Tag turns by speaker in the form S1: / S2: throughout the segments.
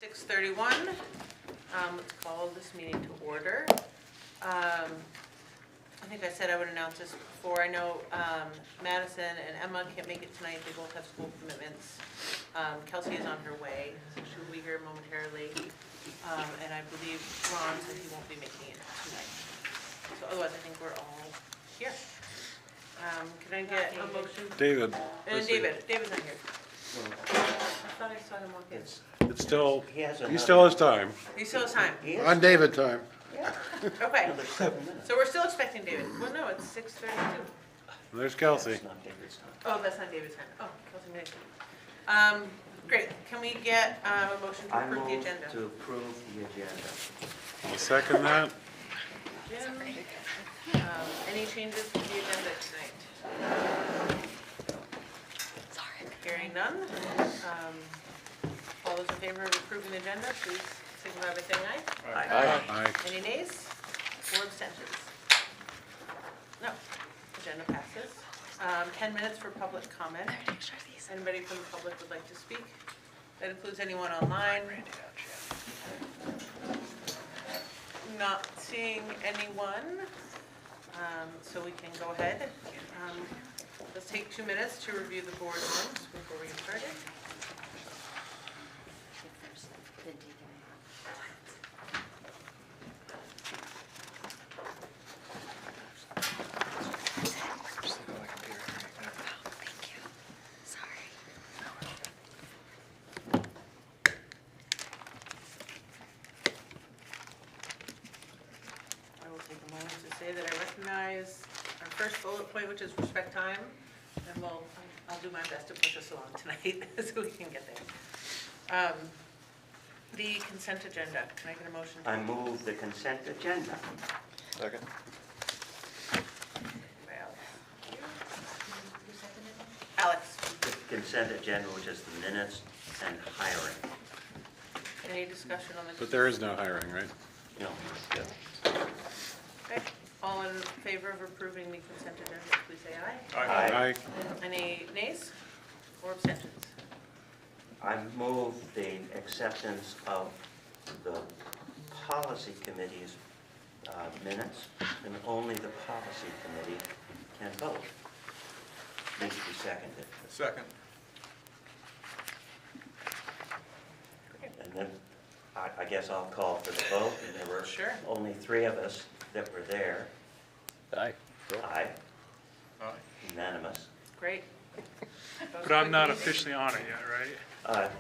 S1: 6:31. Let's call this meeting to order. I think I said I would announce this before. I know Madison and Emma can't make it tonight. They both have school commitments. Kelsey is on her way, so she'll be here momentarily. And I believe Ron said he won't be making it tonight. So otherwise, I think we're all here. Can I get a motion?
S2: David.
S1: And David's not here. I thought I saw him walk in.
S2: It's still,
S3: He has
S2: he still has time.
S1: He still has time.
S3: He is.
S2: On David time.
S1: Okay,
S3: Another 7 minutes.
S1: so we're still expecting David. Well, no, it's 6:32.
S2: There's Kelsey.
S3: It's not David's time.
S1: Oh, that's not David's time. Oh, Kelsey made it. Great. Can we get a motion to
S3: I
S1: approve the
S3: move
S1: agenda?
S3: to approve the agenda.
S2: I'll second that.
S1: Jim, any changes to the agenda tonight?
S4: Sorry.
S1: Hearing none. All those in favor of approving the agenda, please signify by saying aye.
S3: Aye.
S2: Aye.
S1: Any nays or abstentions? No. Agenda passes. 10 minutes for public comment. Anybody from the public would like to speak? That includes anyone online. Not seeing anyone, so we can go ahead. Let's take 2 minutes to review the board minutes before we get started. I will take a moment to say that I recognize our first bullet point, which is respect time, and I'll do my best to push us along tonight so we can get there. The consent agenda, can I get a motion?
S3: I move the consent agenda.
S2: Second.
S1: Alex,
S3: The consent agenda, which is the minutes and hiring.
S1: any discussion on the?
S2: But there is no hiring, right?
S3: No,
S1: Okay, all in favor of approving the consent agenda, please say aye.
S3: Aye.
S1: Any nays or abstentions?
S3: I move the acceptance of the policy committee's minutes, and only the policy committee can vote. Needs to be seconded.
S5: Second.
S3: And then I guess I'll call for the vote, and there were
S1: Sure.
S3: only 3 of us that were there.
S2: Aye.
S3: Aye,
S5: Aye.
S3: unanimous.
S1: Great.
S6: But I'm not officially on it yet, right?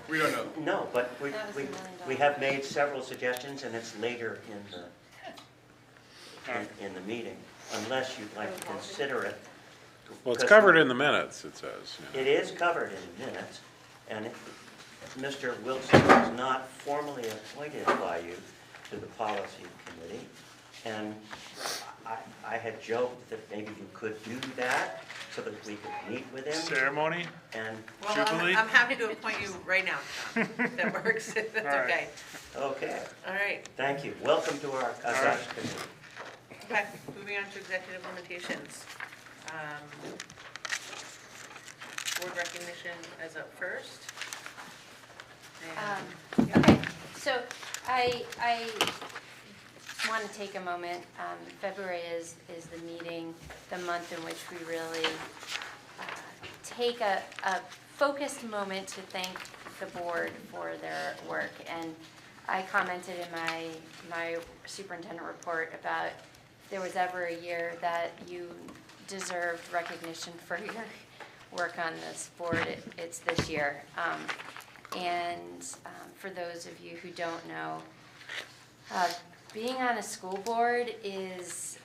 S5: We don't know.
S3: No, but we have made several suggestions, and it's later in the meeting, unless you'd like to consider it.
S2: Well, it's covered in the minutes, it says.
S3: It is covered in minutes, and Mr. Wilson was not formally appointed by you to the policy committee, and I had joked that maybe you could do that so that we could meet with him,
S6: Ceremony?
S3: and,
S1: Well,
S6: Jubilee?
S1: I'm happy to appoint you right now, Tom, if that works, if that's
S6: All right.
S1: okay.
S3: okay,
S1: All right,
S3: thank you. Welcome to our August committee.
S1: okay, moving on to executive limitations. Board recognition is up first. And-
S4: Okay, so I want to take a moment. February is the meeting, the month in which we really take a focused moment to thank the board for their work. And I commented in my superintendent report about if there was ever a year that you deserved recognition for your work on this board, it's this year. And for those of you who don't know, being on a school board is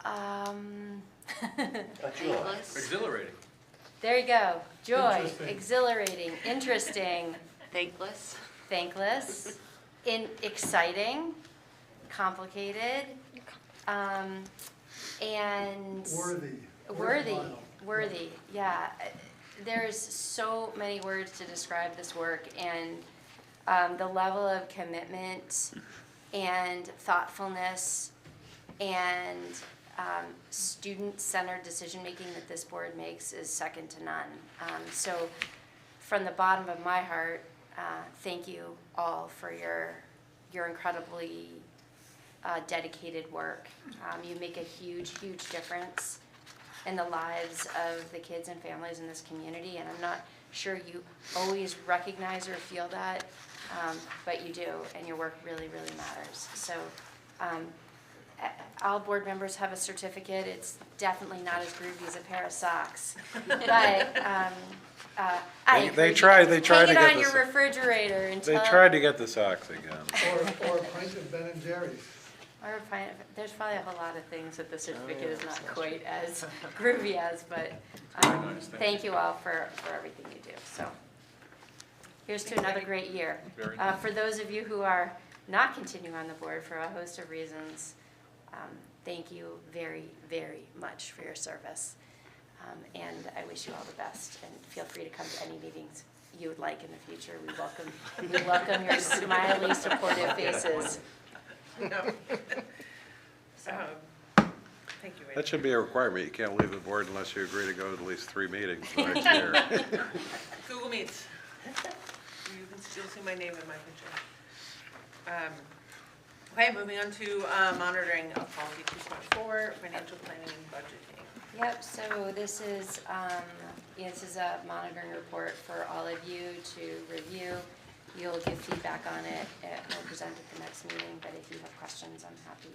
S3: A joy.
S5: Exhilarating.
S4: there you go, joy,
S5: Interesting.
S4: exhilarating, interesting,
S7: Thankless.
S4: thankless, exciting, complicated, and worthy, yeah. There's so many words to describe this work, and the level of commitment and thoughtfulness and student-centered decision-making that this board makes is second to none. So from the bottom of my heart, thank you all for your incredibly dedicated work. You make a huge, huge difference in the lives of the kids and families in this community, and I'm not sure you always recognize or feel that, but you do, and your work really, really matters. So all board members have a certificate. It's definitely not as groovy as a pair of socks, but I
S2: They tried to
S4: hang
S2: get
S4: it on
S2: the
S4: your
S2: so-
S4: refrigerator
S2: They
S4: until.
S2: tried to get the socks again.
S7: Or a pint of Ben and Jerry's.
S4: There's probably a whole lot of things that the certificate is not quite as groovy as, but thank you all for everything you do. So here's to another great year.
S5: Very
S4: For those of you who are not continuing on the board for a host of reasons, thank you very, very much for your service. And I wish you all the best, and feel free to come to any meetings you would like in the future. We welcome your smiley, supportive faces.
S1: No. Thank you,
S2: That
S1: Rachel.
S2: should be a requirement. You can't leave the board unless you agree to go to at least 3 meetings the next year.
S1: Google Meets. You can still see my name in my picture. Okay, moving on to monitoring of policy 2.4, financial planning and budgeting.
S4: Yep, so this is a monitoring report for all of you to review. You'll give feedback on it, we'll present at the next meeting, but if you have questions, I'm happy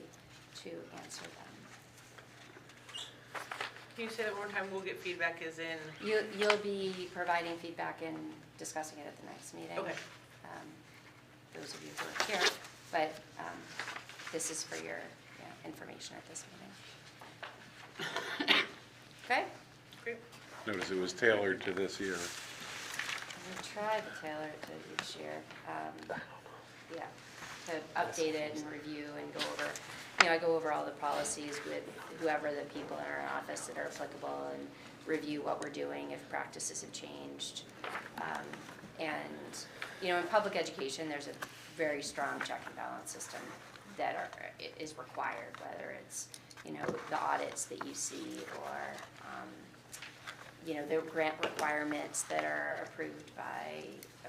S4: to answer them.
S1: Can you say that one more time? We'll get feedback as in,
S4: You'll be providing feedback and discussing it at the next meeting.
S1: okay,
S4: Those of you who are here, but this is for your information at this meeting. Okay?
S1: great.
S2: Notice it was tailored to this year.
S4: We try to tailor it to each year, to update it and review and go over, I go over all the policies with whoever the people in our office that are applicable and review what we're doing, if practices have changed. And, in public education, there's a very strong check and balance system that is required, whether it's, the audits that you see or, the grant requirements that are approved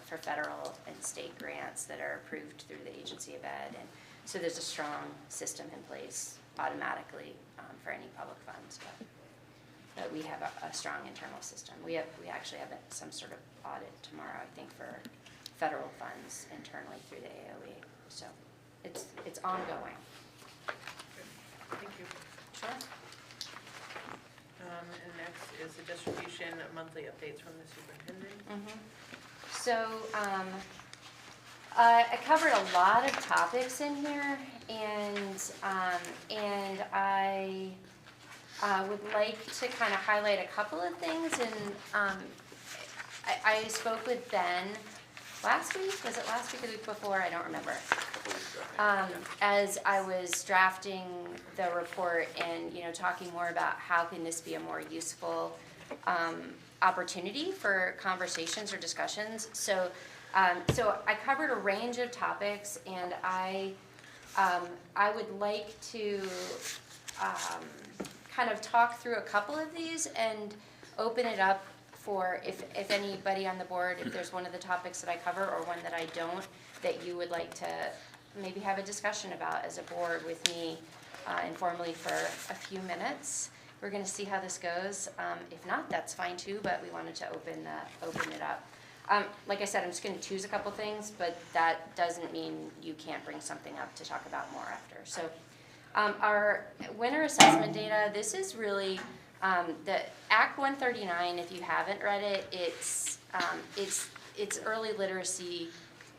S4: for federal and state grants that are approved through the Agency of Ed. And so there's a strong system in place automatically for any public funds. But we have a strong internal system. We actually have some sort of audit tomorrow, I think, for federal funds internally through the AOE. So it's ongoing.
S1: Thank you.
S4: Sure.
S1: And next is the distribution of monthly updates from the superintendent.
S4: So I covered a lot of topics in here, and I would like to kind of highlight a couple of things. And I spoke with Ben last week. Was it last week or the week before? I don't remember. As I was drafting the report and talking more about how can this be a more useful opportunity for conversations or discussions. So I covered a range of topics, and I would like to kind of talk through a couple of these and open it up for if anybody on the board, if there's one of the topics that I cover or one that I don't, that you would like to maybe have a discussion about as a board with me informally for a few minutes. We're going to see how this goes. If not, that's fine too, but we wanted to open it up. Like I said, I'm just going to choose a couple things, but that doesn't mean you can't bring something up to talk about more after. So our winter assessment data, this is really the Act 139. If you haven't read it, it's early literacy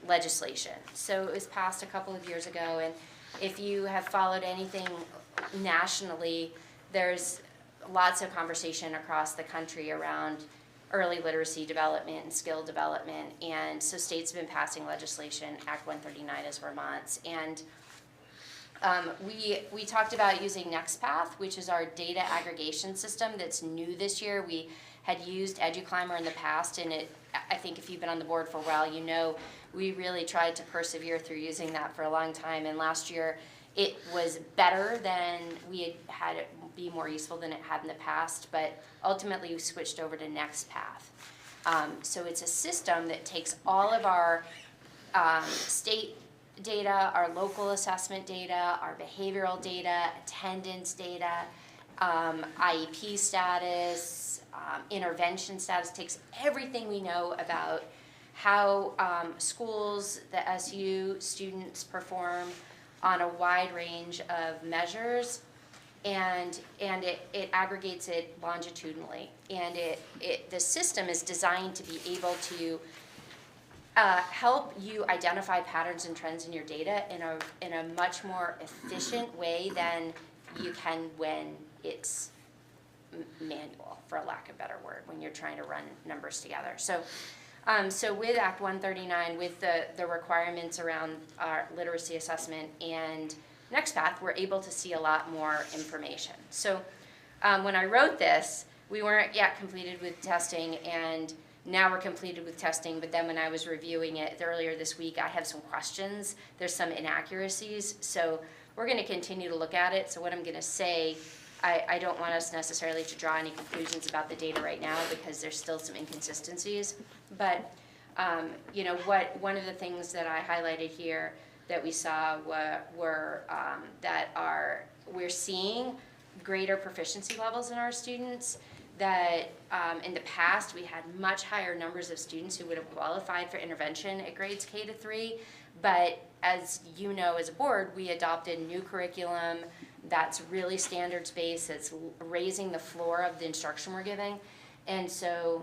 S4: legislation. So it was passed a couple of years ago, and if you have followed anything nationally, there's lots of conversation across the country around early literacy development and skill development, and so states have been passing legislation. Act 139 is Vermont's, and we talked about using NextPath, which is our data aggregation system that's new this year. We had used EduClimber in the past, and I think if you've been on the board for a while, we really tried to persevere through using that for a long time, and last year it was better than we had it be more useful than it had in the past, but ultimately we switched over to NextPath. So it's a system that takes all of our state data, our local assessment data, our behavioral data, attendance data, IEP status, intervention status, takes everything we know about how schools, the SU students perform on a wide range of measures, and it aggregates it longitudinally. And the system is designed to be able to help you identify patterns and trends in your data in a much more efficient way than you can when it's manual, for a lack of a better word, when you're trying to run numbers together. So with Act 139, with the requirements around our literacy assessment and Next Path, we're able to see a lot more information. So when I wrote this, we weren't yet completed with testing, and now we're completed with testing, but then when I was reviewing it earlier this week, I have some questions. There's some inaccuracies, so we're going to continue to look at it. So what I'm going to say, I don't want us necessarily to draw any conclusions about the data right now because there's still some inconsistencies. But one of the things that I highlighted here that we saw were we're seeing greater proficiency levels in our students. That in the past we had much higher numbers of students who would have qualified for intervention at grades K to 3, but as you know, as a board, we adopted new curriculum that's really standards-based, it's raising the floor of the instruction we're giving, and so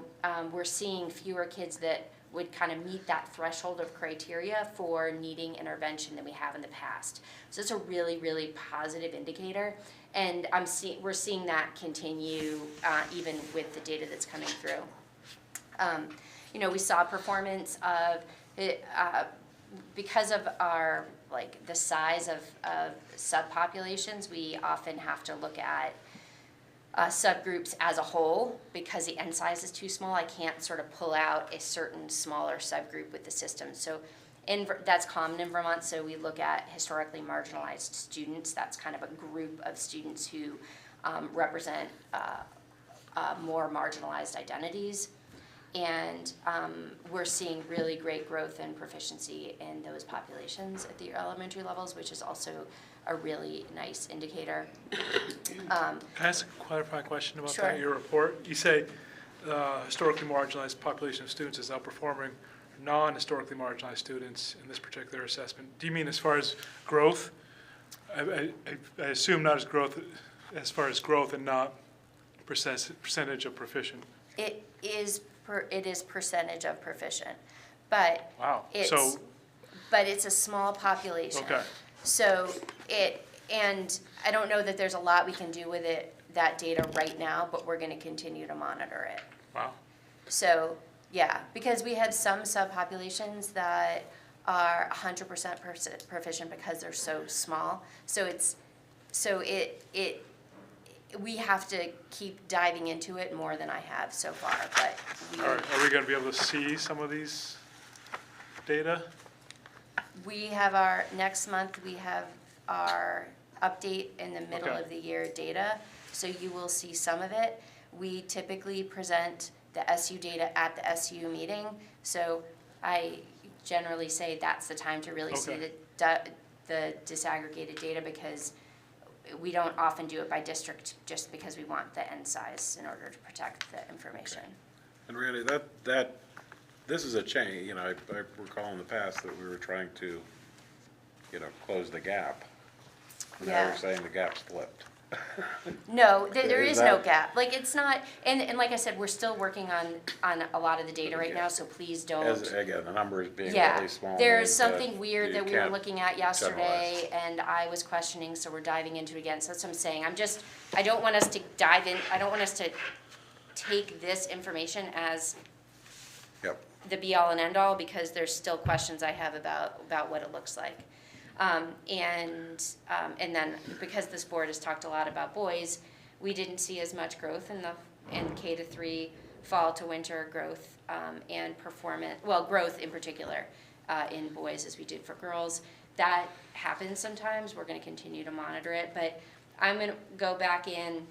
S4: we're seeing fewer kids that would kind of meet that threshold of criteria for needing intervention than we have in the past. So it's a really, really positive indicator, and we're seeing that continue even with the data that's coming through. We saw performance of because of our the size of subpopulations, we often have to look at subgroups as a whole. Because the N size is too small, I can't sort of pull out a certain smaller subgroup with the system. So that's common in Vermont, so we look at historically marginalized students. That's kind of a group of students who represent more marginalized identities. And we're seeing really great growth and proficiency in those populations at the elementary levels, which is also a really nice indicator.
S6: Can I ask a clarifying question about
S4: Sure.
S6: that, your report? You say historically marginalized population of students is outperforming non-historically marginalized students in this particular assessment. Do you mean as far as growth? I assume not as far as growth and not percentage of proficient.
S4: It is percentage of proficient, but
S6: Wow.
S4: but it's a small population.
S6: Okay.
S4: So and I don't know that there's a lot we can do with that data right now, but we're going to continue to monitor it.
S6: Wow.
S4: So yeah, because we have some subpopulations that are 100% proficient because they're so small. We have to keep diving into it more than I have so far, but
S6: All right. Are we going to be able to see some of these data?
S4: we have next month we have our update in the middle
S6: Okay.
S4: of the year data, so you will see some of it. We typically present the SU data at the SU meeting, so I generally say that's the time to really see the disaggregated data, because we don't often do it by district just because we want the N size in order to protect the information.
S2: And really, this is a change, I recall in the past that we were trying to, close the gap. Now
S4: Yeah.
S2: we're saying the gap's flipped.
S4: No, there
S2: Is
S4: is no
S2: that-
S4: gap. It's not, and like I said, we're still working on a lot of the data right now, so please don't.
S2: Again, the numbers being
S4: Yeah,
S2: really small.
S4: there's
S2: means
S4: something weird
S2: you
S4: that we were
S2: can't
S4: looking at yesterday, and I was questioning, so we're diving into it again. So that's what I'm saying. I don't want us to dive in, I don't want us to take this information as
S2: Yep.
S4: the be-all and end-all, because there's still questions I have about what it looks like. And then, because this board has talked a lot about boys, we didn't see as much growth in K to 3 fall to winter growth, and growth in particular in boys as we did for girls. That happens sometimes. We're going to continue to monitor it, but I'm going to go back in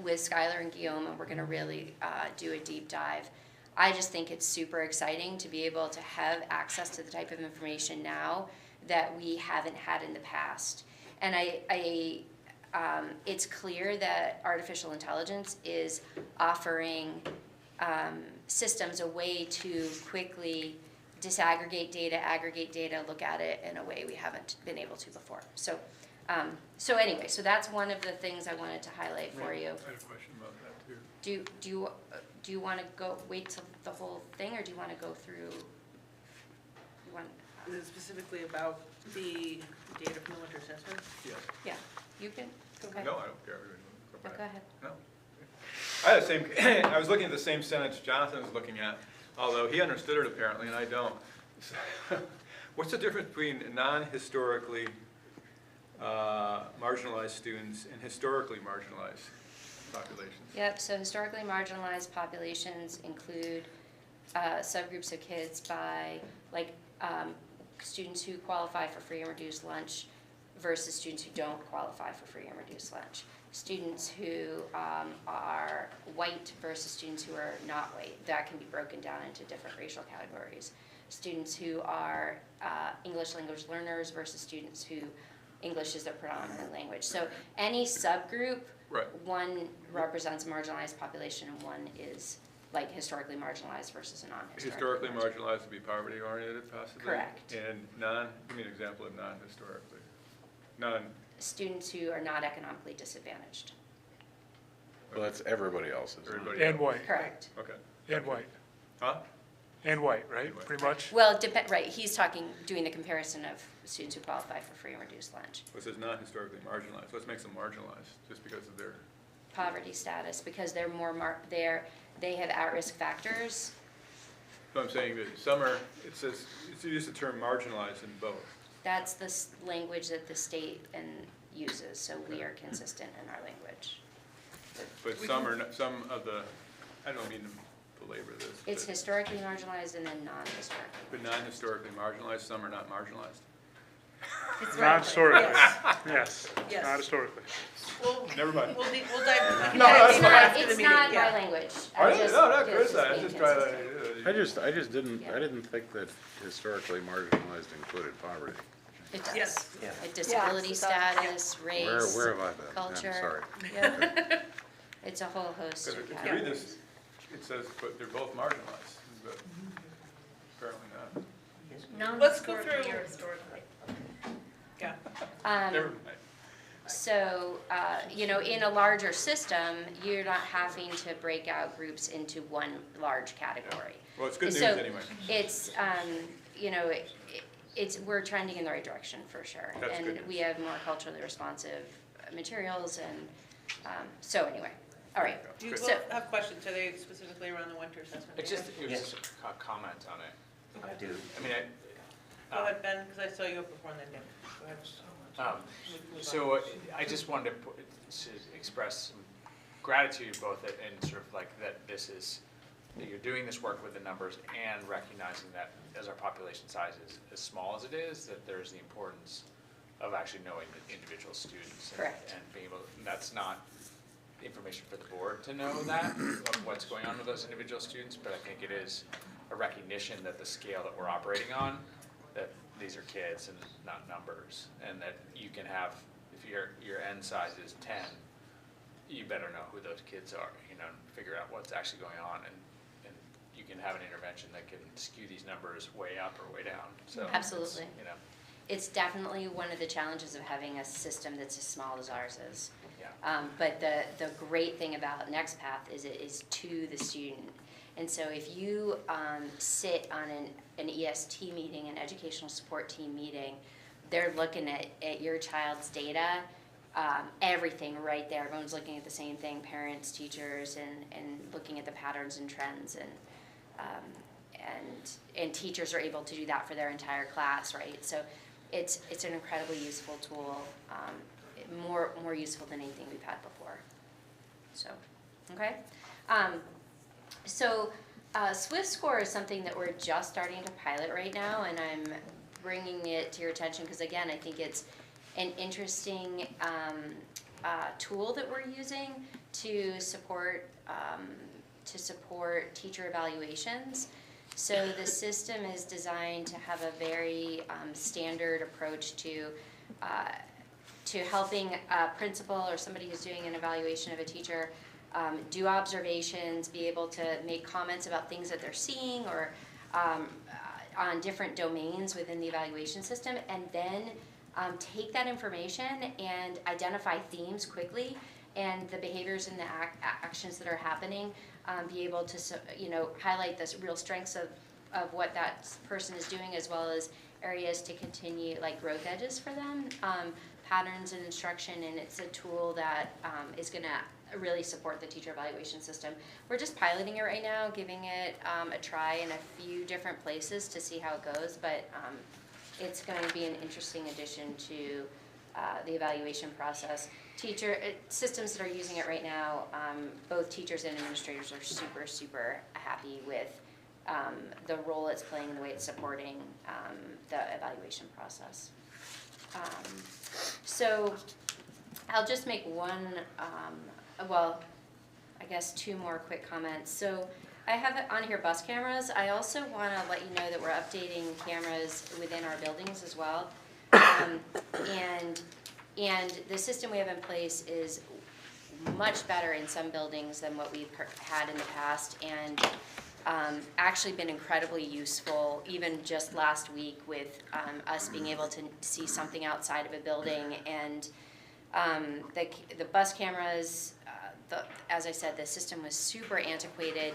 S4: with Skylar and Guillaume, and we're going to really do a deep dive I just think it's super exciting to be able to have access to the type of information now that we haven't had in the past. And it's clear that artificial intelligence is offering systems a way to quickly disaggregate data, aggregate data, look at it in a way we haven't been able to before. So anyway, so that's one of the things I wanted to highlight for you.
S6: I had a question about that too.
S4: Do you want to wait till the whole thing, or do you want to go through one?
S1: Is it specifically about the data from the winter assessment?
S5: Yes.
S4: Yeah, you can, okay.
S5: No, I don't care.
S4: No, go ahead.
S5: No. I had the same, I was looking at the same sentence Jonathan was looking at, although he understood it apparently and I don't. What's the difference between non-historically marginalized students and historically marginalized populations?
S4: Yep, so historically marginalized populations include subgroups of kids by, like, students who qualify for free and reduced lunch versus students who don't qualify for free and reduced lunch. Students who are white versus students who are not white. That can be broken down into different racial categories. Students who are English language learners versus students who English is their predominant language. So any subgroup,
S5: Right.
S4: one represents a marginalized population and one is like historically marginalized versus a non-historically
S5: Historically marginalized would be poverty oriented possibly?
S4: Correct.
S5: And give me an example of non-historically.
S4: Students who are not economically disadvantaged.
S2: Well, that's everybody else's.
S5: Everybody
S6: And
S5: else.
S6: white,
S4: Correct.
S5: Okay.
S6: and white,
S5: Huh?
S6: and white, right,
S5: And white.
S6: pretty much?
S4: Well, right, he's doing the comparison of students who qualify for free and reduced lunch.
S5: Well, it says non-historically marginalized. What makes them marginalized? Just because of their,
S4: Poverty status, because they're more, they have at-risk factors.
S5: so I'm saying that some are, it says, it's used the term marginalized in both.
S4: That's the language that the state uses, so we are consistent in our language.
S5: But some are, some of the, I don't mean to belabor this.
S4: It's
S5: but-
S4: historically marginalized and then non-historically.
S5: But non-historically marginalized, some are not marginalized.
S6: Not historically,
S1: Yes.
S6: yes,
S1: Yes.
S6: not historically.
S1: We'll,
S5: Never mind.
S1: we'll dive.
S5: No, that's
S4: It's
S5: fine.
S4: not, it's not my language.
S5: I didn't, no, not
S4: it's
S5: criticizing, I'm
S4: being
S5: just trying
S4: consistent.
S5: to.
S2: I just didn't,
S4: Yeah.
S2: I didn't think that historically marginalized included poverty.
S4: It does.
S1: Yes.
S3: Yeah.
S4: Like disability status, race,
S2: Where have I been?
S4: culture.
S2: I'm sorry.
S4: Yeah. It's a whole host
S5: Because
S4: of
S5: if you read
S4: categories.
S5: this, it says, but they're both marginalized, but apparently not.
S1: Let's go through. Yeah.
S5: Never mind.
S4: So, in a larger system, you're not having to break out groups into one large category.
S5: Well, it's good news
S4: So,
S5: anyway.
S4: It's, we're trending in the right direction for sure.
S5: That's good
S4: And
S5: news.
S4: we have more culturally responsive materials and, so anyway, all right.
S1: Do you
S4: So-
S1: both have questions? Are they specifically around the winter assessment?
S8: It
S1: data?
S8: was
S3: Yes.
S8: just a comment on it.
S3: I do.
S8: I mean,
S1: Go ahead, Ben, because I saw you up before and then Dan. Go ahead. Move on.
S8: so I just wanted to express some gratitude both and sort of like that that you're doing this work with the numbers and recognizing that as our population size is as small as it is, that there's the importance of actually knowing the individual students.
S4: Correct.
S8: And being able, that's not information for the board to know that, of what's going on with those individual students, but I think it is a recognition that the scale that we're operating on, that these are kids and not numbers, and that you can have, if your N size is 10, you better know who those kids are, and figure out what's actually going on, and you can have an intervention that can skew these numbers way up or way down, so. it's,
S4: Absolutely. It's definitely one of the challenges of having a system that's as small as ours is.
S8: Yeah.
S4: But the great thing about NextPath is it is to the student. And so if you sit on an EST meeting, an educational support team meeting, they're looking at your child's data, everything right there. Everyone's looking at the same thing, parents, teachers, and looking at the patterns and trends. And teachers are able to do that for their entire class, right? So it's an incredibly useful tool, more useful than anything we've had before. So, okay. Swift Score is something that we're just starting to pilot right now, and I'm bringing it to your attention because, again, I think it's an interesting tool that we're using to support to support teacher evaluations. So the system is designed to have a very standard approach to helping a principal or somebody who's doing an evaluation of a teacher do observations, be able to make comments about things that they're seeing or on different domains within the evaluation system, and then take that information and identify themes quickly and the behaviors and the actions that are happening, be able to highlight the real strengths of what that person is doing, as well as areas to continue, like growth edges for them, patterns and instruction, and it's a tool that is going to really support the teacher evaluation system. We're just piloting it right now, giving it a try in a few different places to see how it goes, but it's going to be an interesting addition to the evaluation process. Systems that are using it right now, both teachers and administrators are super, super happy with the role it's playing and the way it's supporting the evaluation process. So I'll just make one, I guess 2 more quick comments. So I have it on here bus cameras. I also want to let you know that we're updating cameras within our buildings as well. And the system we have in place is much better in some buildings than what we've had in the past, and actually been incredibly useful, even just last week with us being able to see something outside of a building. And the bus cameras, as I said, the system was super antiquated.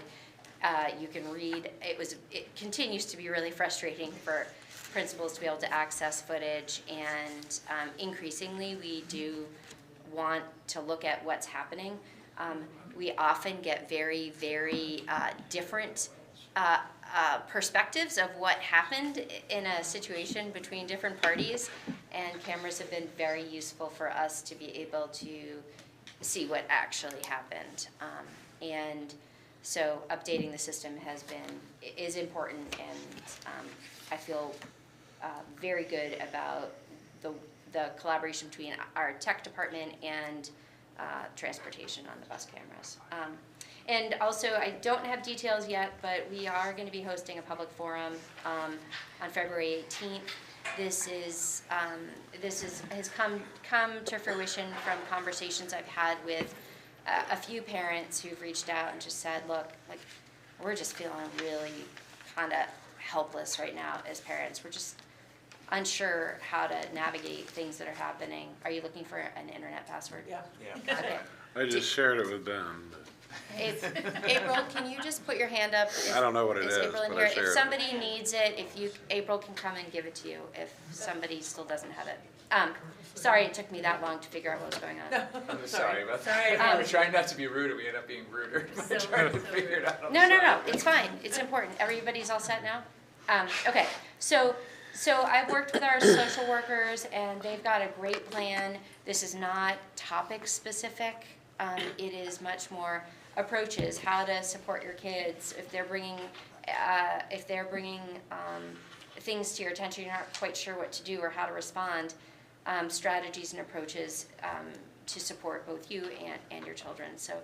S4: You can read, it continues to be really frustrating for principals to be able to access footage, and increasingly we do want to look at what's happening. We often get very, very different perspectives of what happened in a situation between different parties, and cameras have been very useful for us to be able to see what actually happened. And so updating the system is important, and I feel very good about the collaboration between our tech department and transportation on the bus cameras. And also, I don't have details yet, but we are going to be hosting a public forum on February 18th. This has come to fruition from conversations I've had with a few parents who've reached out and just said, look, like, we're just feeling really kind of helpless right now as parents. We're just unsure how to navigate things that are happening. Are you looking for an internet password?
S1: Yeah.
S4: Okay.
S2: I just shared it with Ben.
S4: April, can you just put your hand up?
S2: I don't know what it is,
S4: April in
S2: but
S4: here?
S2: I shared
S4: If
S2: it.
S4: somebody needs it, April can come and give it to you if somebody still doesn't have it. Sorry it took me that long to figure out what was going on.
S8: I'm sorry about
S1: Sorry.
S8: that. We're trying not to be rude, and we end up being ruder by trying to figure it out. I'm
S4: No,
S8: sorry.
S4: it's fine. It's important. Everybody's all set now? Okay, so I've worked with our social workers, and they've got a great plan. This is not topic specific. It is much more approaches, how to support your kids. If they're bringing things to your attention, you're not quite sure what to do or how to respond, strategies and approaches to support both you and your children. So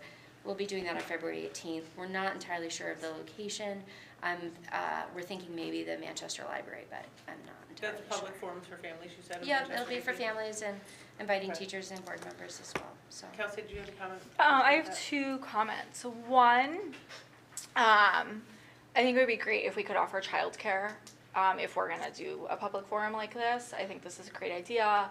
S4: we'll be doing that on February 18th. We're not entirely sure of the location. We're thinking maybe the Manchester Library, but I'm not entirely
S1: That's
S4: sure.
S1: public forums for families, you said? in
S4: Yeah,
S1: Manchester,
S4: it'll be for
S1: maybe?
S4: families and inviting
S1: Okay.
S4: teachers and board members as well, so.
S1: Kelsey, do you have a comment?
S9: I have 2 comments. One, I think it would be great if we could offer childcare if we're gonna do a public forum like this. I think this is a great idea.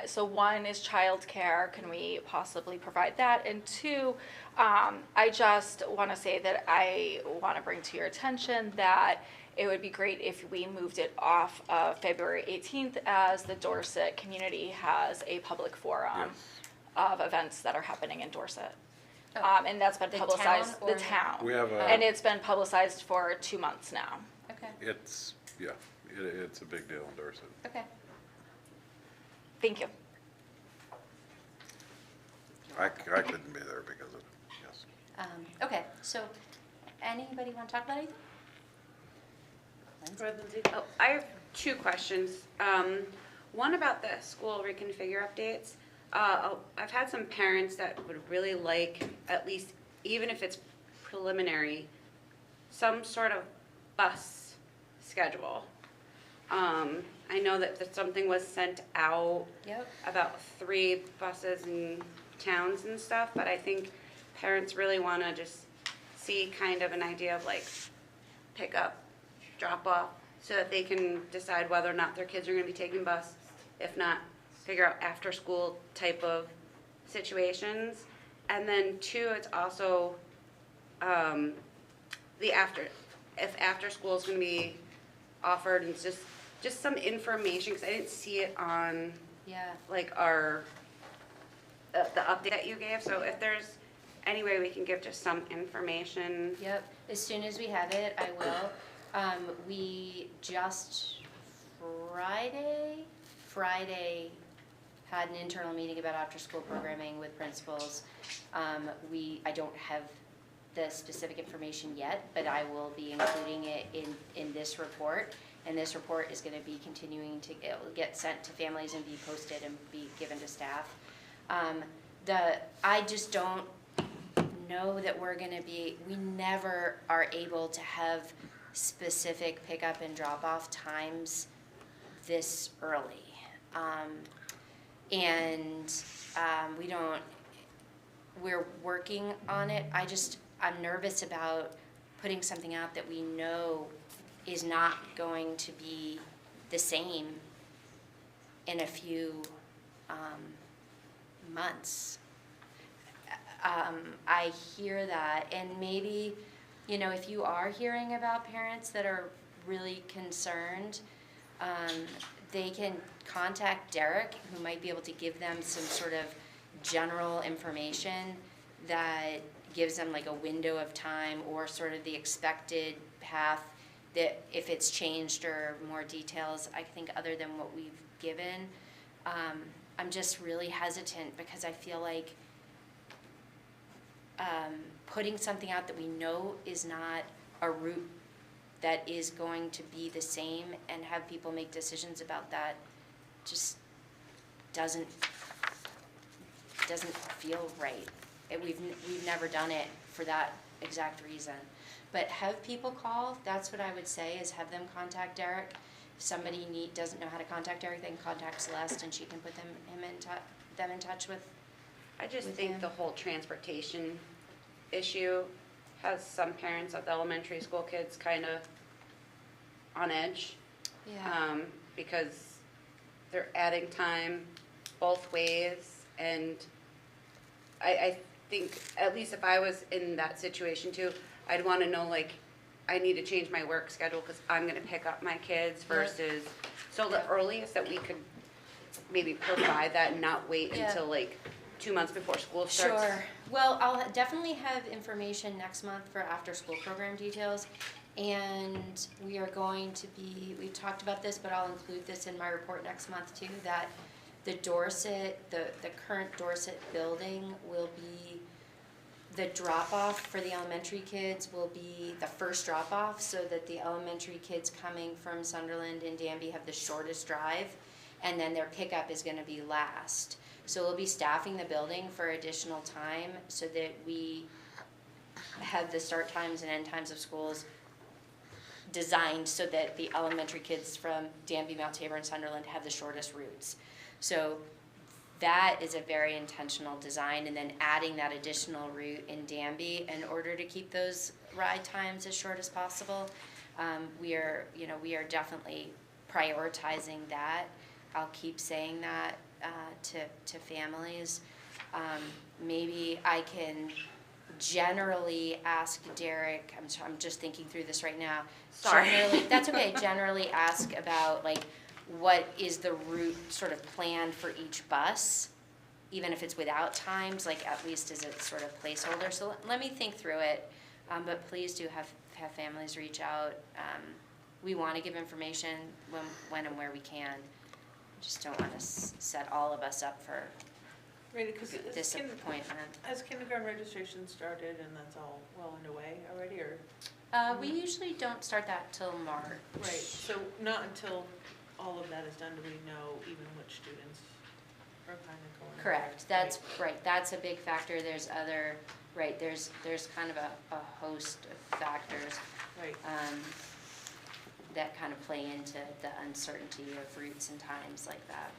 S9: So one is childcare. Can we possibly provide that? And 2, I just want to say that I want to bring to your attention that it would be great if we moved it off of February 18th, as the Dorset community has a public forum of events that are happening in Dorset.
S4: Oh.
S9: And that's been
S4: The
S9: publicized,
S4: town or
S9: the town.
S2: We have a-
S9: And it's been publicized for 2 months now.
S4: Okay,
S2: It's a big deal in Dorset.
S4: okay.
S9: Thank you.
S2: I couldn't be there because of, yes.
S4: Okay, so anybody want to talk about anything?
S1: Go ahead, Lindsay.
S10: Oh, I have 2 questions. One about the school reconfigure updates. I've had some parents that would really like, at least, even if it's preliminary, some sort of bus schedule. I know that something was sent out
S4: Yep.
S10: about 3 buses in towns and stuff, but I think parents really want to just see kind of an idea of like pick up, drop off, so that they can decide whether or not their kids are going to be taking bus. If not, figure out after school type of situations. And then 2, it's also if after school is going to be offered, and just some information, because I didn't see it on
S4: Yeah.
S10: like the update that you gave. So if there's any way we can give just some information.
S4: Yep, as soon as we have it, I will. We just Friday had an internal meeting about after-school programming with principals. I don't have the specific information yet, but I will be including it in this report. And this report is gonna be continuing to, it will get sent to families and be posted and be given to staff. I just don't know that we never are able to have specific pickup and drop-off times this early. We're working on it. I'm nervous about putting something out that we know is not going to be the same in a few months. I hear that, and maybe, if you are hearing about parents that are really concerned, they can contact Derek, who might be able to give them some sort of general information that gives them like a window of time or sort of the expected path, that if it's changed or more details, I think, other than what we've given. I'm just really hesitant because I feel like putting something out that we know is not a route that is going to be the same and have people make decisions about that just doesn't feel right. We've never done it for that exact reason. But have people call, that's what I would say, is have them contact Derek. If somebody doesn't know how to contact Derek, they can contact Celeste and she can put them in touch with.
S10: I just
S4: with
S10: think
S4: him.
S10: the whole transportation issue has some parents of the elementary school kids kind of on edge.
S4: Yeah.
S10: Because they're adding time both ways, and I think, at least if I was in that situation too, I'd want to know, like, I need to change my work schedule because I'm going to pick up my kids
S4: Yeah.
S10: versus, so the earliest that we could maybe provide that and not wait
S4: Yeah.
S10: until like 2 months before school starts.
S4: Sure. Well, I'll definitely have information next month for after-school program details. And we are going to we've talked about this, but I'll include this in my report next month too, that the current Dorset building will be, the drop-off for the elementary kids will be the first drop-off, so that the elementary kids coming from Sunderland and Danby have the shortest drive, and then their pickup is gonna be last. So we'll be staffing the building for additional time so that we have the start times and end times of schools designed so that the elementary kids from Danby, Mount Tabor, and Sunderland have the shortest routes. So that is a very intentional design, and then adding that additional route in Danby in order to keep those ride times as short as possible. We are definitely prioritizing that. I'll keep saying that to families. Maybe I can generally ask Derek, I'm just thinking through this right now.
S10: Sorry.
S4: That's okay, generally ask about like what is the route sort of planned for each bus, even if it's without times, like at least as a sort of placeholder. So let me think through it, but please do have families reach out. We want to give information when and where we can. Just don't want to set all of us up for
S1: Right, because
S4: disappointment.
S1: has kindergarten registration started and that's all well underway already, or?
S4: We usually don't start that till March.
S1: Right, so not until all of that is done do we know even which students are kind of going.
S4: Correct, that's right, that's a big factor. There's other right, there's kind of a host of factors
S1: Right.
S4: that kind of play into the uncertainty of routes and times like that.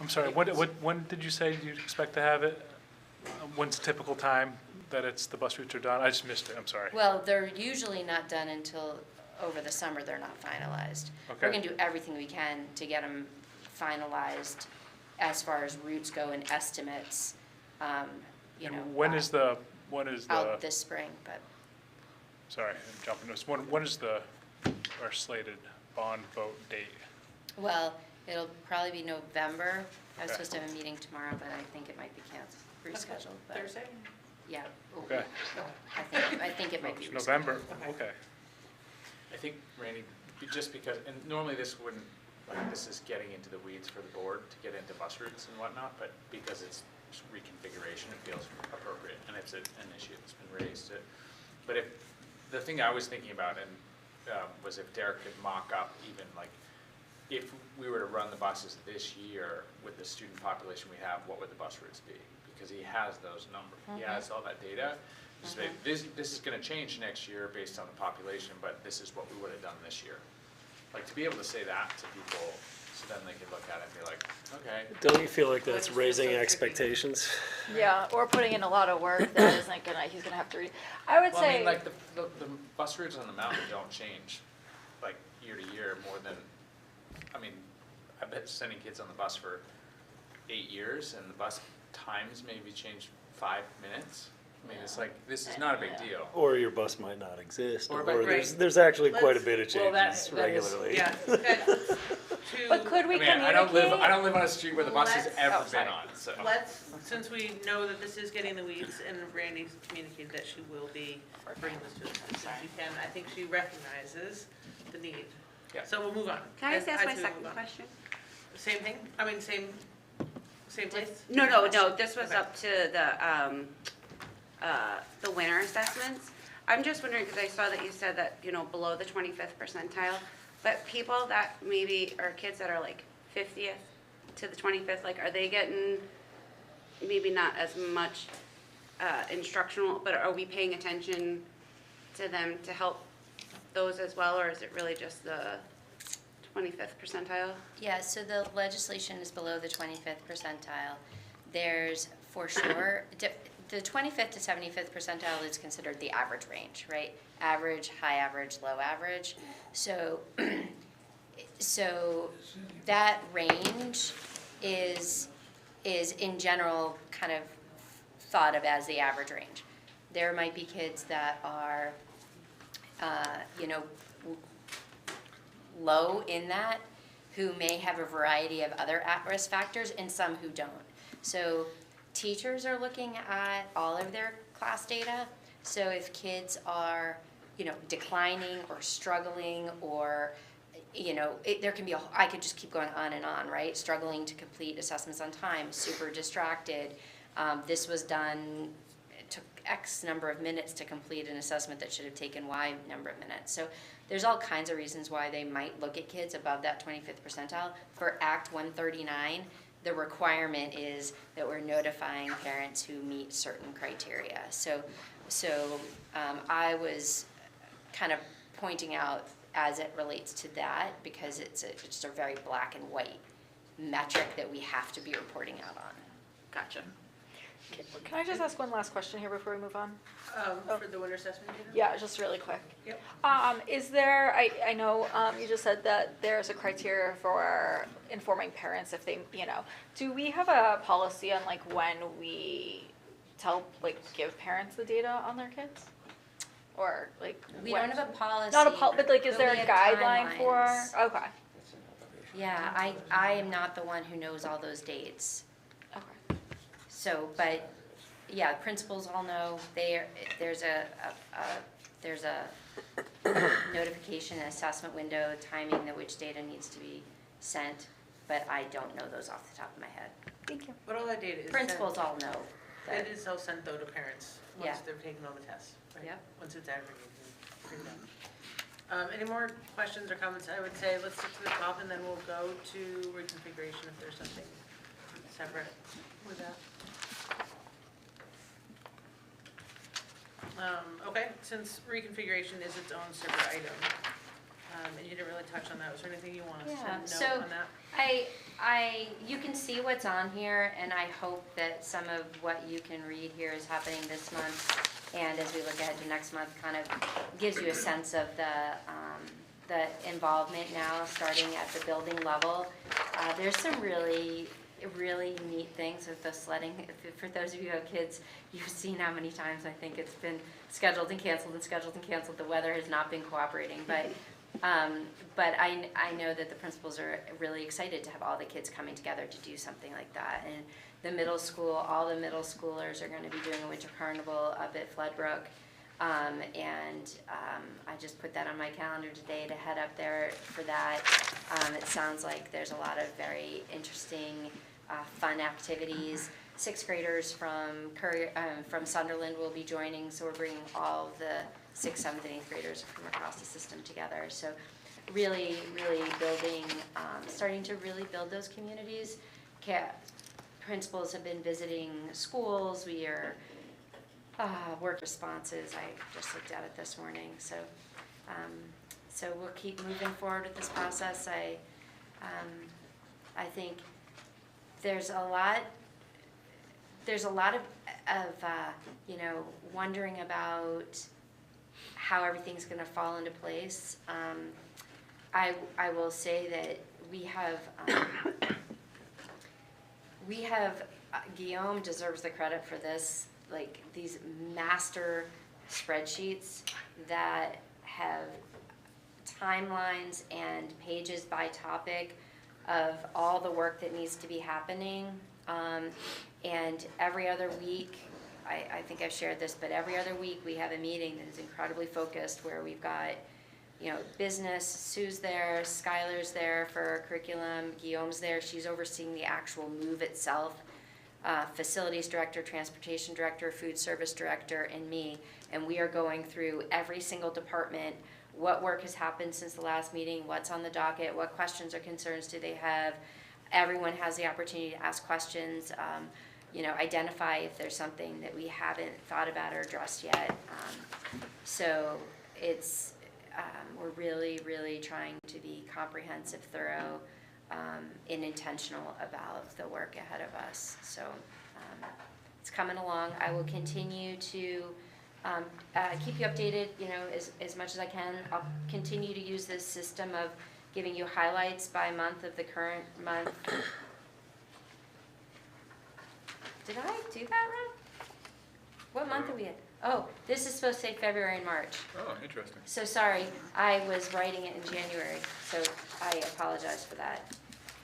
S6: I'm sorry, when did you say you'd expect to have it? When's the typical time that the bus routes are done? I just missed it, I'm sorry.
S4: Well, they're usually not done until over the summer, they're not finalized. We're
S6: Okay.
S4: gonna do everything we can to get them finalized as far as routes go and estimates, you know.
S6: And when is the,
S4: Out this spring, but
S6: sorry, I'm jumping this, when is our slated bond vote date?
S4: well, it'll probably be November. I was
S6: Okay.
S4: supposed to have a meeting tomorrow, but I think it might be canceled, rescheduled, but,
S1: Thursday?
S4: yeah.
S6: Okay.
S4: I think it might be
S6: It's
S4: rescheduled.
S6: November,
S1: Okay.
S6: okay.
S8: I think, Randy, just because, and normally this wouldn't, like, this is getting into the weeds for the board to get into bus routes and whatnot, but because it's reconfiguration, it feels appropriate, and it's an issue that's been raised. But if, the thing I was thinking about, and was if Derek could mock up even like, if we were to run the buses this year with the student population we have, what would the bus routes be? Because he has those numbers, he has all that data. Just say, this is gonna change next year based on the population, but this is what we would have done this year. Like, to be able to say that to people, so then they can look at it and be like, okay.
S11: Don't you feel like that's
S1: Just feels
S11: raising
S1: so tricky.
S11: expectations?
S9: Yeah, or putting in a lot of work that isn't gonna, he's gonna have to read. I would
S8: Well, I
S9: say.
S8: mean, like, the bus routes on the mountain don't change, like, year to year more than, I mean, I bet sending kids on the bus for 8 years and the bus times maybe changed 5 minutes. I mean, it's like, this is not a big deal.
S11: Or your bus might not exist,
S8: Or
S11: or
S8: but-
S11: there's actually quite a
S1: Let's-
S11: bit of
S8: well, that-
S11: changes
S8: that is-
S11: regularly.
S1: Yeah, okay.
S9: But could we
S8: I mean, I don't
S9: communicate?
S8: live on a street where the bus has
S1: Let's-
S8: ever
S9: oh,
S8: been
S9: sorry.
S8: on, so.
S1: Let's, since we know that this is getting the weeds, and Randy's communicated that she will be bringing this to us as soon as she can, I think she recognizes the need.
S8: Yeah.
S1: So we'll move on.
S10: Can I just ask
S1: As
S10: my
S1: we
S10: second
S1: move on.
S10: question?
S1: Same thing? I mean, same place?
S10: No, this was
S1: Okay.
S10: up to the winter assessments. I'm just wondering, because I saw that you said that, below the 25th percentile, but people that maybe are kids that are like 50th to the 25th, like, are they getting maybe not as much instructional, but are we paying attention to them to help those as well, or is it really just the 25th percentile?
S4: Yeah, so the legislation is below the 25th percentile. There's for sure, the 25th to 75th percentile is considered the average range, right? Average, high average, low average. So, so that range is in general kind of thought of as the average range. There might be kids that are, low in that, who may have a variety of other at-risk factors and some who don't. So teachers are looking at all of their class data. So if kids are, declining or struggling or, there can be I could just keep going on and on, right? Struggling to complete assessments on time, super distracted. This was done, it took X number of minutes to complete an assessment that should have taken Y number of minutes. So there's all kinds of reasons why they might look at kids above that 25th percentile. For Act 139, the requirement is that we're notifying parents who meet certain criteria. So I was kind of pointing out as it relates to that, because it's just a very black and white metric that we have to be reporting out on.
S10: Gotcha.
S9: Can I just ask one last question here before we move on?
S1: For the winter assessment data?
S9: Yeah, just really quick.
S1: Yep.
S9: Is there, I know, you just said that there's a criteria for informing parents if they, do we have a policy on like when we give parents the data on their kids? Or like?
S4: We
S9: when-
S4: don't have a policy.
S9: Not a but like, is
S4: but
S9: there
S4: we
S9: a
S4: have
S9: guideline for?
S4: timelines.
S9: Okay,
S4: Yeah, I am not the one who knows all those dates.
S9: okay.
S4: So, but, yeah, principals all know, there's a notification, assessment window, timing that which data needs to be sent, but I don't know those off the top of my head.
S9: Thank you.
S1: But all that data is sent.
S4: Principals all know that.
S1: It is all sent though to parents, once
S4: Yeah.
S1: they've taken all the tests, right?
S4: Yep.
S1: Once it's aggregated and figured out. Any more questions or comments? I would say let's stick to the top and then we'll go to reconfiguration if there's something separate with that. Okay, since reconfiguration is its own separate item, and you didn't really touch on that, was there anything you want us
S4: Yeah,
S1: to
S4: so
S1: know on that?
S4: you can see what's on here, and I hope that some of what you can read here is happening this month, and as we look ahead to next month, kind of gives you a sense of the involvement now, starting at the building level. There's some really neat things with the sledding. For those of you who have kids, you've seen how many times I think it's been scheduled and canceled and scheduled and canceled. The weather has not been cooperating, but I know that the principals are really excited to have all the kids coming together to do something like that. And the middle school, all the middle schoolers are going to be doing a winter carnival up at Floodbrook. I just put that on my calendar today to head up there for that. It sounds like there's a lot of very interesting, fun activities. Sixth graders from Sunderland will be joining, so we're bringing all of the 6th, 7th, and 8th graders from across the system together. So really building, starting to really build those communities. Principals have been visiting schools. We are work responses. I just looked at it this morning. So we'll keep moving forward with this process. I think there's a lot of wondering about how everything's going to fall into place. I will say that we have Guillaume deserves the credit for this, like these master spreadsheets that have timelines and pages by topic of all the work that needs to be happening. And every other week, I think I've shared this, but every other week we have a meeting that is incredibly focused where we've got, business, Sue's there, Skylar's there for curriculum, Guillaume's there, she's overseeing the actual move itself, facilities director, transportation director, food service director, and me. And we are going through every single department, what work has happened since the last meeting, what's on the docket, what questions or concerns do they have. Everyone has the opportunity to ask questions, identify if there's something that we haven't thought about or addressed yet. So it's, we're really trying to be comprehensive, thorough, and intentional about the work ahead of us. So it's coming along. I will continue to keep you updated, as much as I can. I'll continue to use this system of giving you highlights by month of the current month. Did I do that, Ron? What month are we in? Oh, this is supposed to say February and March.
S5: Oh, interesting.
S4: So sorry, I was writing it in January, so I apologize for that.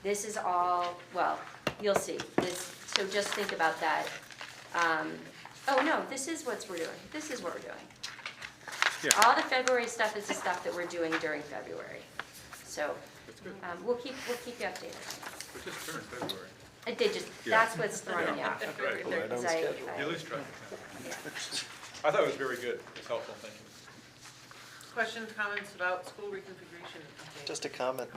S4: This is all, well, you'll see. So just think about that. Oh no, this is what we're doing. This is what we're doing.
S2: Yeah.
S4: All the February stuff is the stuff that we're doing during February. So
S5: That's good.
S4: we'll keep you updated.
S5: We just turned February.
S4: I did just,
S2: Yeah.
S4: that's what's throwing me off.
S5: Right.
S11: Right on
S4: Is
S11: schedule.
S5: You lose track.
S4: yeah.
S5: I thought it was very good. It's helpful. Thank you.
S1: Questions, comments about school reconfiguration update?
S12: Just a comment,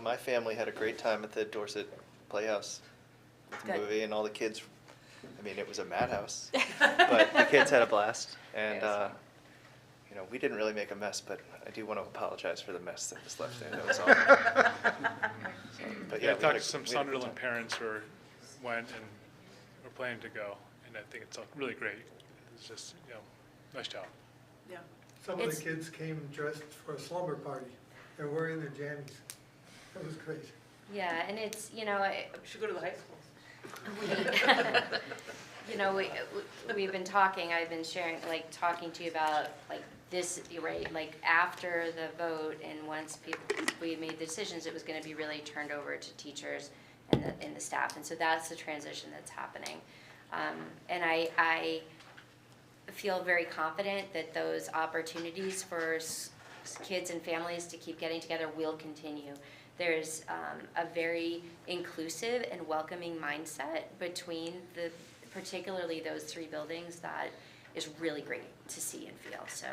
S12: my family had a great time at the Dorset Playhouse with the
S4: Good.
S12: movie, and all the kids, it was a madhouse, but the kids had a blast, and,
S4: Yes.
S12: we didn't really make a mess, but I do want to apologize for the mess that was left there, that was awful. But
S6: Yeah, I
S12: we had
S6: talked
S12: a-
S6: to some
S12: we had a good
S6: Sunderland
S12: time.
S6: parents who went and were planning to go, and I think it's really great. It's just, nice job.
S1: Yeah.
S7: Some of
S4: It's-
S7: the kids came dressed for a slumber party. They're wearing their jammies. That was great.
S4: Yeah, and it's,
S1: We should go to the high schools.
S4: we've been talking, I've been sharing, talking to you about, this, right, after the vote, and once we made the decisions, it was gonna be really turned over to teachers and the staff, and so that's the transition that's happening. And I feel very confident that those opportunities for kids and families to keep getting together will continue. There's a very inclusive and welcoming mindset between particularly those three buildings that is really great to see and feel. So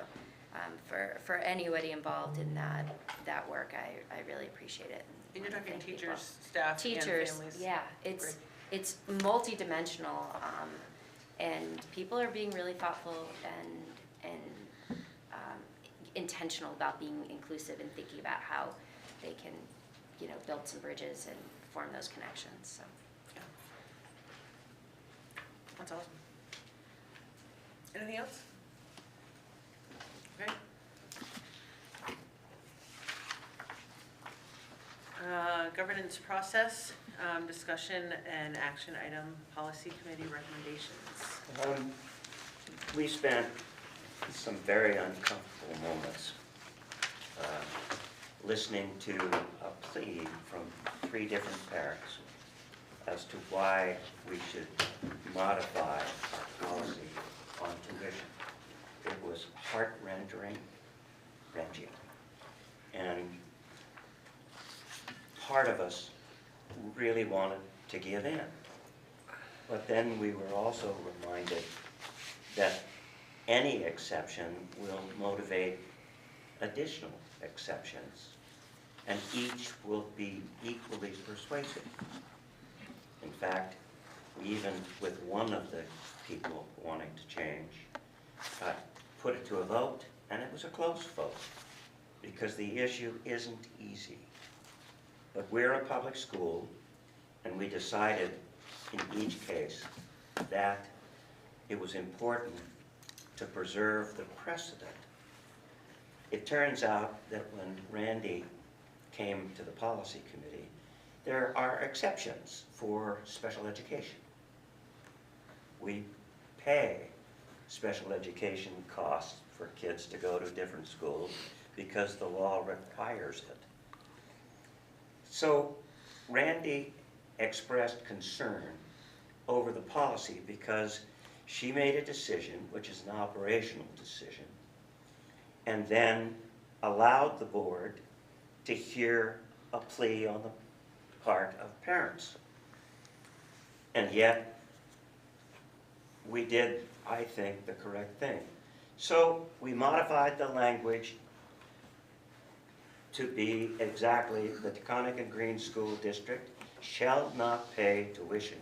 S4: for anybody involved in that work, I really appreciate it.
S1: And you're talking
S4: Thank people.
S1: teachers, staff, and
S4: Teachers,
S1: families.
S4: yeah, it's multidimensional, and people are being really thoughtful and intentional about being inclusive and thinking about how they can, build some bridges and form those connections, so.
S1: Yeah. That's awesome. Anything else? Okay. Governance process, discussion and action item, policy committee recommendations.
S3: We spent some very uncomfortable moments listening to a plea from 3 different parents as to why we should modify our policy on tuition. It was heart-wrenching, and part of us really wanted to give in. But then we were also reminded that any exception will motivate additional exceptions, and each will be equally persuasive. In fact, even with one of the people wanting to change, put it to a vote, and it was a close vote, because the issue isn't easy. But we're a public school, and we decided in each case that it was important to preserve the precedent. It turns out that when Randy came to the policy committee, there are exceptions for special education. We pay special education costs for kids to go to different schools because the law requires it. So Randy expressed concern over the policy because she made a decision, which is an operational decision, and then allowed the board to hear a plea on the part of parents. And yet, we did, I think, the correct thing. So we modified the language to be exactly: the Taconic and Green School District shall not pay tuition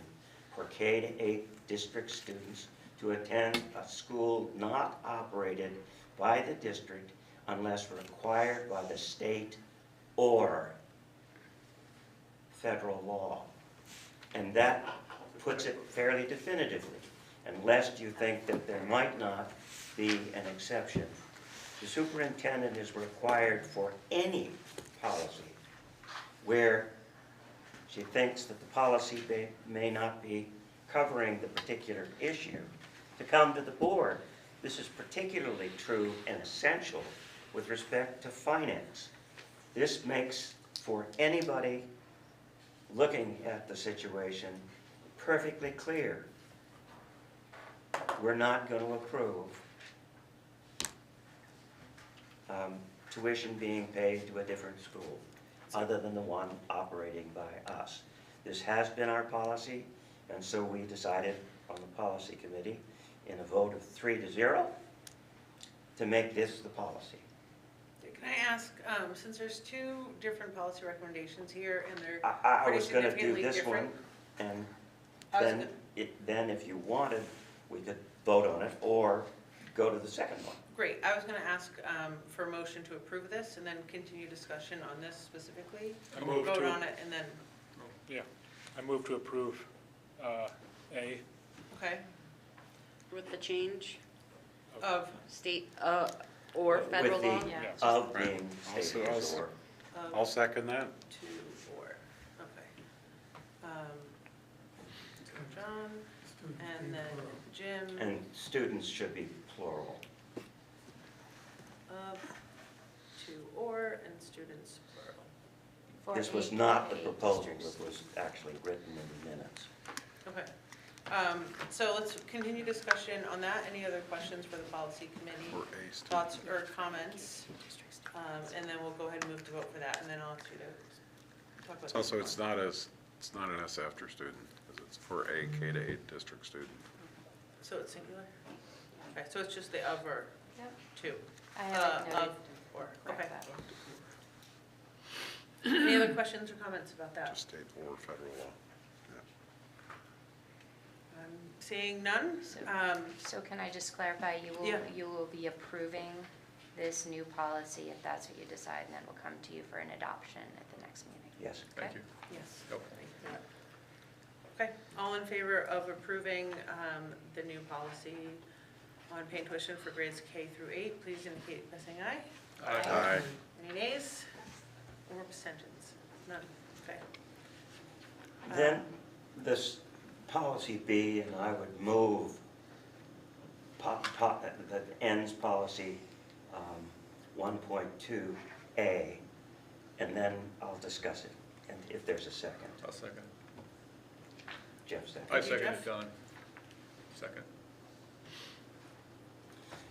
S3: for K-8 district students to attend a school not operated by the district unless required by the state or federal law. And that puts it fairly definitively, unless you think that there might not be an exception. The superintendent is required for any policy where she thinks that the policy may not be covering the particular issue to come to the board. This is particularly true and essential with respect to finance. This makes, for anybody looking at the situation, perfectly clear. We're not going to approve tuition being paid to a different school other than the one operating by us. This has been our policy, and so we decided on the policy committee in a vote of 3-0 to make this the policy.
S1: Can I ask, since there's 2 different policy recommendations here and they're
S3: I
S1: pretty
S3: was going to do
S1: significantly
S3: this
S1: different.
S3: one, and
S1: I was
S3: then if you wanted, we could vote on it or go to the second one.
S1: Great, I was gonna ask for a motion to approve this and then continue discussion on this specifically.
S6: I move
S1: Vote
S6: to-
S1: on it and then,
S6: Yeah, I move to approve A.
S1: okay,
S10: With the change,
S1: of,
S10: state or federal
S3: With
S10: law?
S3: the
S4: Yeah.
S3: of
S2: Right.
S3: being stated
S2: Also-
S3: or.
S2: I'll second that.
S1: 2, 4, okay. John,
S7: Student
S1: and
S7: being
S1: then
S7: plural.
S1: Jim,
S3: And students should be plural.
S1: of, 2, or, and students plural.
S4: For
S3: This was
S4: eight-
S3: not the
S4: eight
S3: proposal
S4: districts.
S3: that was actually written in the minutes.
S1: Okay, so let's continue discussion on that. Any other questions for the policy committee?
S2: For A student.
S1: Thoughts or comments? And then we'll go ahead and move to vote for that, and then I'll ask you to talk about.
S2: It's also,
S1: this
S2: it's
S1: one.
S2: not an S after student, because it's for a K-8 district student.
S1: So it's singular? Okay, so it's just the of or
S4: Yep.
S1: 2?
S4: I have it noted.
S1: Of or,
S4: Correct
S1: okay.
S4: that.
S1: Any other questions or comments about that?
S2: Just state or federal law.
S1: Seeing none?
S4: So- So can I just clarify,
S1: Yeah.
S4: you will be approving this new policy if that's what you decide, and then we'll come to you for an adoption at the next meeting.
S3: Yes.
S5: Thank
S4: Okay.
S5: you.
S1: Yes.
S5: Yep.
S1: Okay, all in favor of approving the new policy on paying tuition for grades K through 8, please indicate by saying aye.
S2: Aye.
S1: Any nays or abstentions? None, okay.
S3: Then this policy B, and I would move the ends policy 1.2A, and then I'll discuss it, and if there's a second.
S5: I'll second.
S3: Jeff second.
S5: I
S1: Thank you,
S5: second
S1: Jeff.
S5: it, Don. Second.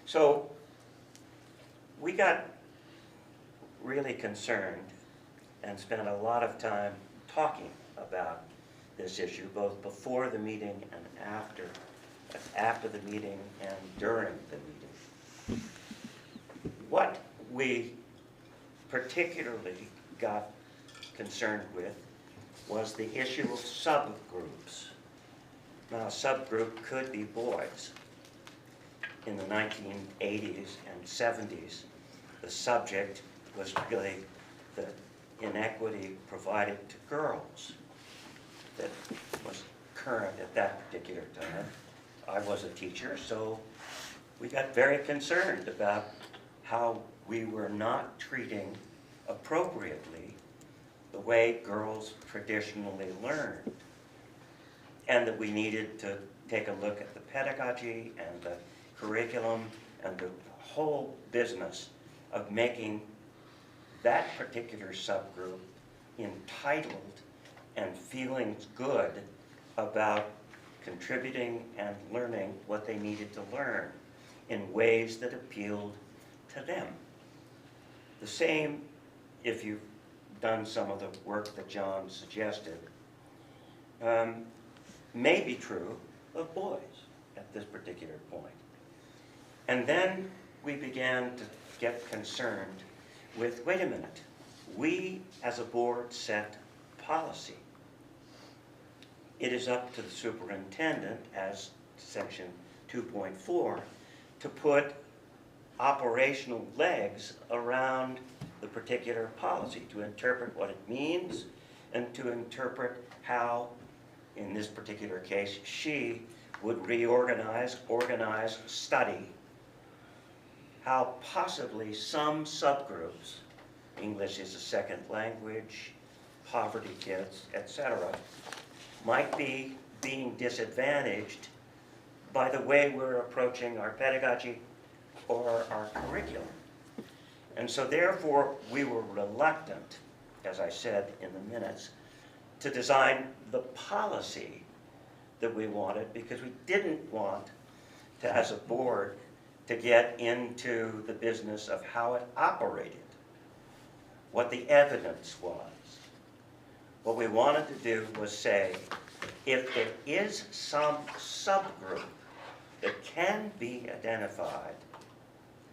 S3: So we got really concerned and spent a lot of time talking about this issue, both before the meeting and after the meeting and during the meeting. What we particularly got concerned with was the issue of subgroups. Now, a subgroup could be boys. In the 1980s and 70s, the subject was really the inequity provided to girls that was current at that particular time. I was a teacher, so we got very concerned about how we were not treating appropriately the way girls traditionally learned, and that we needed to take a look at the pedagogy and the curriculum and the whole business of making that particular subgroup entitled and feeling good about contributing and learning what they needed to learn in ways that appealed to them. The same, if you've done some of the work that John suggested, may be true of boys at this particular point. And then we began to get concerned with, wait a minute, we as a board set policy. It is up to the superintendent, as section 2.4, to put operational legs around the particular policy, to interpret what it means and to interpret how, in this particular case, she would reorganize, organize, study how possibly some subgroups, English is a second language, poverty kids, etc., might be being disadvantaged by the way we're approaching our pedagogy or our curriculum. And so therefore, we were reluctant, as I said in the minutes, to design the policy that we wanted, because we didn't want to, as a board, to get into the business of how it operated, what the evidence was. What we wanted to do was say, if there is some subgroup that can be identified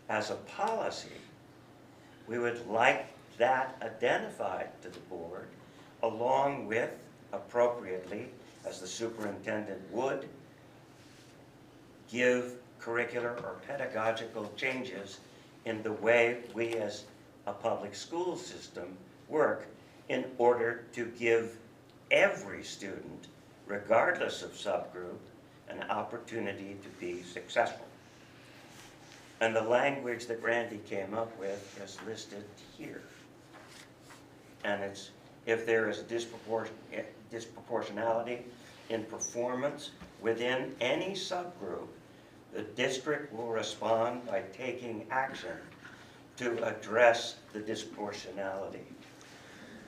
S3: as a policy, we would like that identified to the board, along with, appropriately, as the superintendent would, give curricular or pedagogical changes in the way we as a public school system work in order to give every student, regardless of subgroup, an opportunity to be successful. And the language that Randy came up with is listed here. And it's, if there is disproportionality in performance within any subgroup, the district will respond by taking action to address the disproportionality.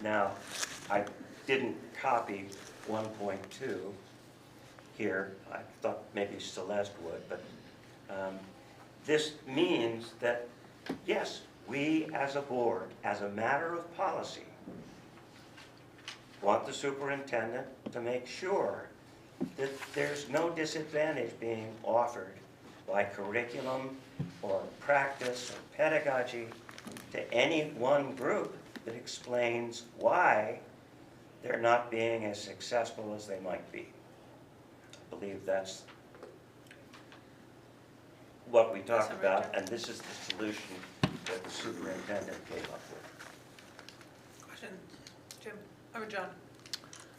S3: Now, I didn't copy 1.2 here. I thought maybe Celeste would, but this means that, yes, we as a board, as a matter of policy, want the superintendent to make sure that there's no disadvantage being offered by curriculum or practice or pedagogy to any one group that explains why they're not being as successful as they might be. I believe that's what we talked about, and this is the solution that the superintendent came up with.
S1: Question, Jim, or John?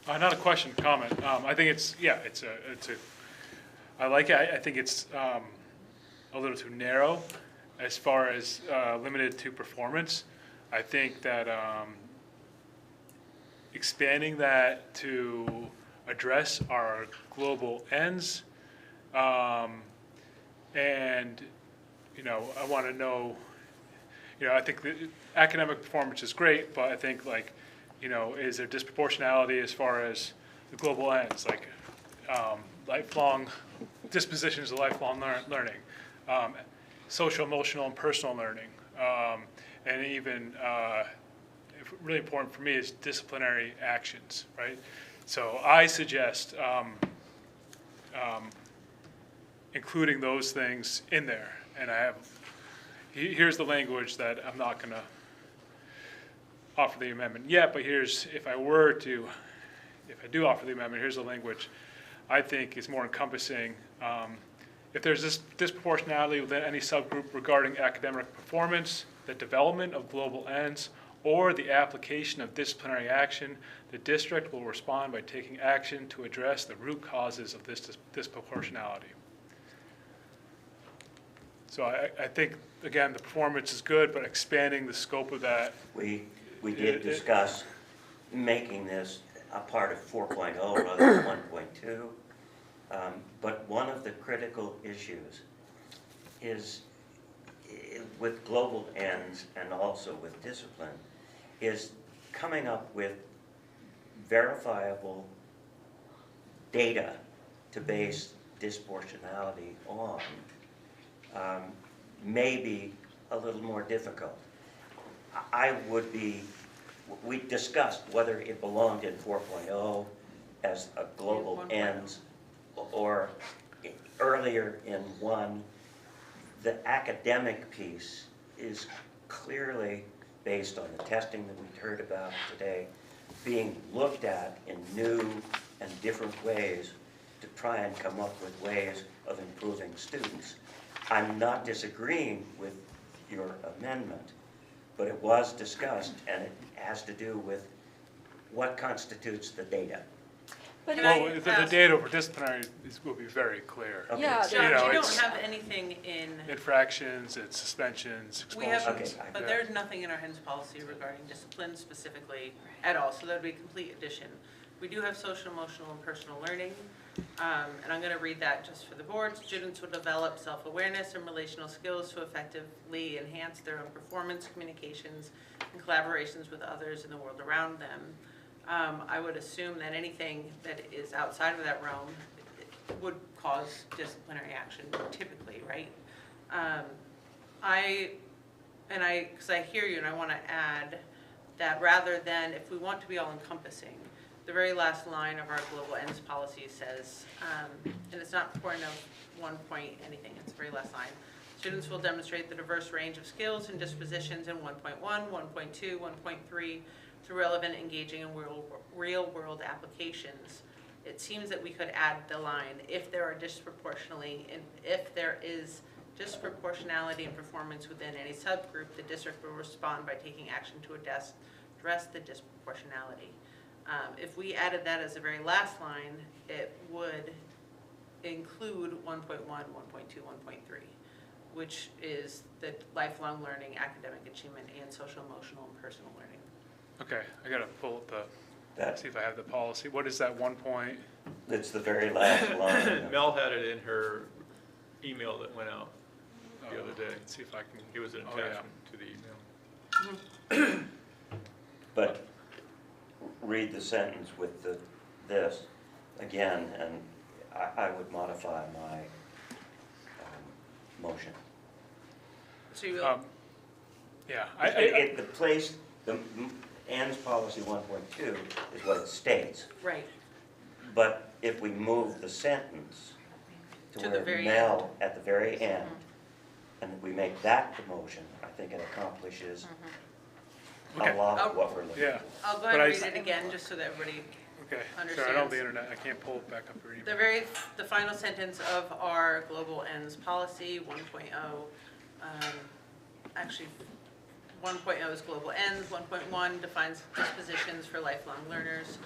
S6: Not a question, comment. I think I like it. I think it's a little too narrow as far as limited to performance. I think that expanding that to address our global ends, and, I want to know, I think the academic performance is great, but I think is there disproportionality as far as the global ends, like lifelong dispositions of lifelong learning, social, emotional, and personal learning, and even really important for me is disciplinary actions, right? So I suggest including those things in there, and here's the language that I'm not going to offer the amendment yet, but if I do offer the amendment, here's the language I think is more encompassing. If there's this disproportionality within any subgroup regarding academic performance, the development of global ends, or the application of disciplinary action, the district will respond by taking action to address the root causes of this disproportionality. So I think, again, the performance is good, but expanding the scope of that.
S3: We did discuss making this a part of 4.0 rather than 1.2. But one of the critical issues is with global ends and also with discipline is coming up with verifiable data to base disproportionality on may be a little more difficult. We discussed whether it belonged in 4.0 as a global ends or earlier in 1. The academic piece is clearly based on the testing that we heard about today, being looked at in new and different ways to try and come up with ways of improving students. I'm not disagreeing with your amendment, but it was discussed, and it has to do with what constitutes the data.
S9: But
S6: The data for disciplinary will be very clear.
S3: Okay.
S9: Yeah,
S1: John, we
S6: it's
S1: don't have anything in,
S6: infractions, it's suspensions,
S1: we have,
S6: expulsions.
S3: Okay.
S1: but there's nothing in our HENS policy regarding discipline specifically at all, so that would be a complete addition. We do have social, emotional, and personal learning, and I'm going to read that just for the board. Students will develop self-awareness and relational skills to effectively enhance their own performance, communications, and collaborations with others in the world around them. I would assume that anything that is outside of that realm would cause disciplinary action typically, right? Because I hear you, and I want to add that rather than, if we want to be all encompassing, the very last line of our global ends policy says, and it's not point of 1 point anything, it's the very last line. Students will demonstrate the diverse range of skills and dispositions in 1.1, 1.2, 1.3 through relevant, engaging, and real-world applications. It seems that we could add the line, if there is disproportionality in performance within any subgroup, the district will respond by taking action to address the disproportionality. If we added that as the very last line, it would include 1.1, 1.2, 1.3, which is the lifelong learning, academic achievement, and social, emotional, and personal learning.
S6: Okay, I gotta pull up see if I have the policy. What is that 1 point?
S3: It's the very last line.
S5: Mel had it in her email that went out the other day.
S6: Let's see if I can.
S5: It was an
S6: Oh, yeah.
S5: attachment to the email.
S3: But read the sentence with this again, and I would modify my motion.
S1: So you
S6: Yeah,
S3: The ends policy 1.2 is what it states.
S1: right.
S3: But if we move the sentence
S1: To
S3: to
S1: the
S3: where
S1: very
S3: Mel at the very end, and we make that the motion, I think it accomplishes
S6: Okay.
S3: a lot of what we're looking
S6: yeah,
S3: for.
S1: I'll go
S6: But
S1: ahead
S6: I-
S1: and read it again, just so that everybody,
S6: okay. Sorry, I don't have
S1: Understands.
S6: the internet, I can't pull it back up or
S1: the final sentence of our global ends policy 1.0, actually 1.0 is global ends, 1.1 defines dispositions for lifelong learners,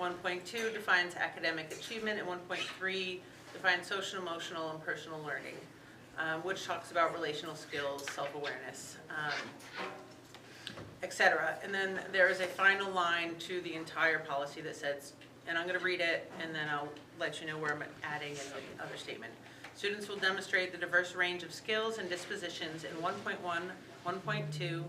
S1: 1.2 defines academic achievement, and 1.3 defines social, emotional, and personal learning, which talks about relational skills, self-awareness, et cetera. And then there is a final line to the entire policy that says, and I'm going to read it, and then I'll let you know where I'm adding in the other statement. Students will demonstrate the diverse range of skills and dispositions in 1.1, 1.2,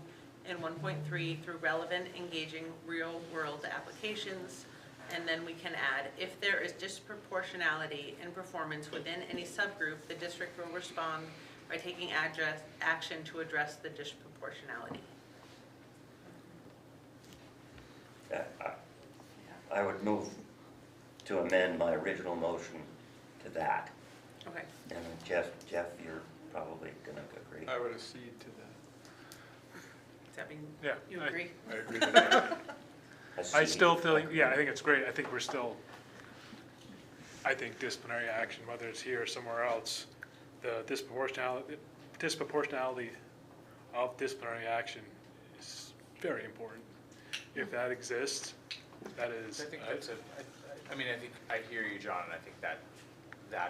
S1: and 1.3 through relevant, engaging, real-world applications. And then we can add, if there is disproportionality in performance within any subgroup, the district will respond by taking action to address the disproportionality.
S3: I would move to amend my original motion to that.
S1: Okay.
S3: And Jeff, you're probably gonna agree.
S5: I would accede to that.
S1: Does that mean
S6: Yeah,
S1: you
S6: I-
S1: agree?
S6: I agree with that. I
S3: Accede.
S6: still feel, yeah, I think it's great. I think we're still, I think disciplinary action, whether it's here or somewhere else, the disproportionality of disciplinary action is very important. If that exists, that is.
S8: I think that's I mean, I think, I hear you, John, and I think that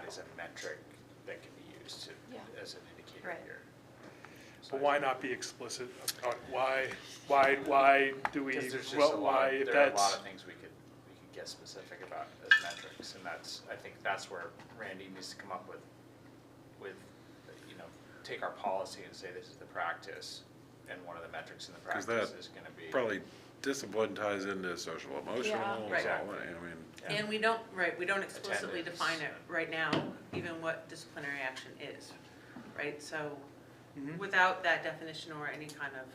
S8: is a metric that can be used to,
S9: Yeah.
S8: as an indicator
S4: Right.
S8: here.
S6: But why not be explicit about why do we,
S8: Because there's just
S6: well,
S8: a lot,
S6: why, if
S8: there are a lot
S6: that's,
S8: of things we could get specific about as metrics, and I think that's where Randy needs to come up with, take our policy and say this is the practice, and one of the metrics in the
S2: Because
S8: practice
S2: that
S8: is gonna be.
S2: probably discipline ties into social, emotional,
S9: Yeah.
S1: Right.
S2: so, I mean,
S8: Yeah.
S1: And we don't explicitly
S8: Attendance.
S1: define it right now, even what disciplinary action is, right? So
S6: Mhm.
S1: without that definition or any kind of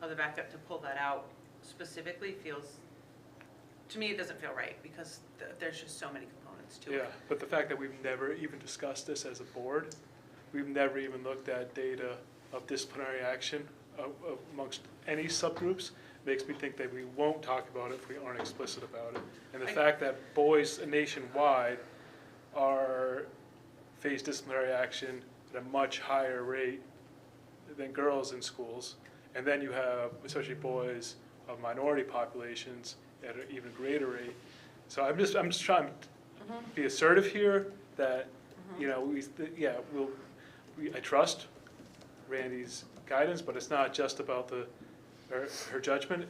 S1: other backup to pull that out specifically feels, to me, it doesn't feel right because there's just so many components to
S6: yeah,
S1: it.
S6: but the fact that we've never even discussed this as a board, we've never even looked at data of disciplinary action amongst any subgroups, makes me think that we won't talk about it if we aren't explicit about it. And the fact that boys nationwide face disciplinary action at a much higher rate than girls in schools, and then you have, especially boys of minority populations, at an even greater rate. So I'm just trying to be assertive here that, I trust Randy's guidance, but it's not just about her judgment,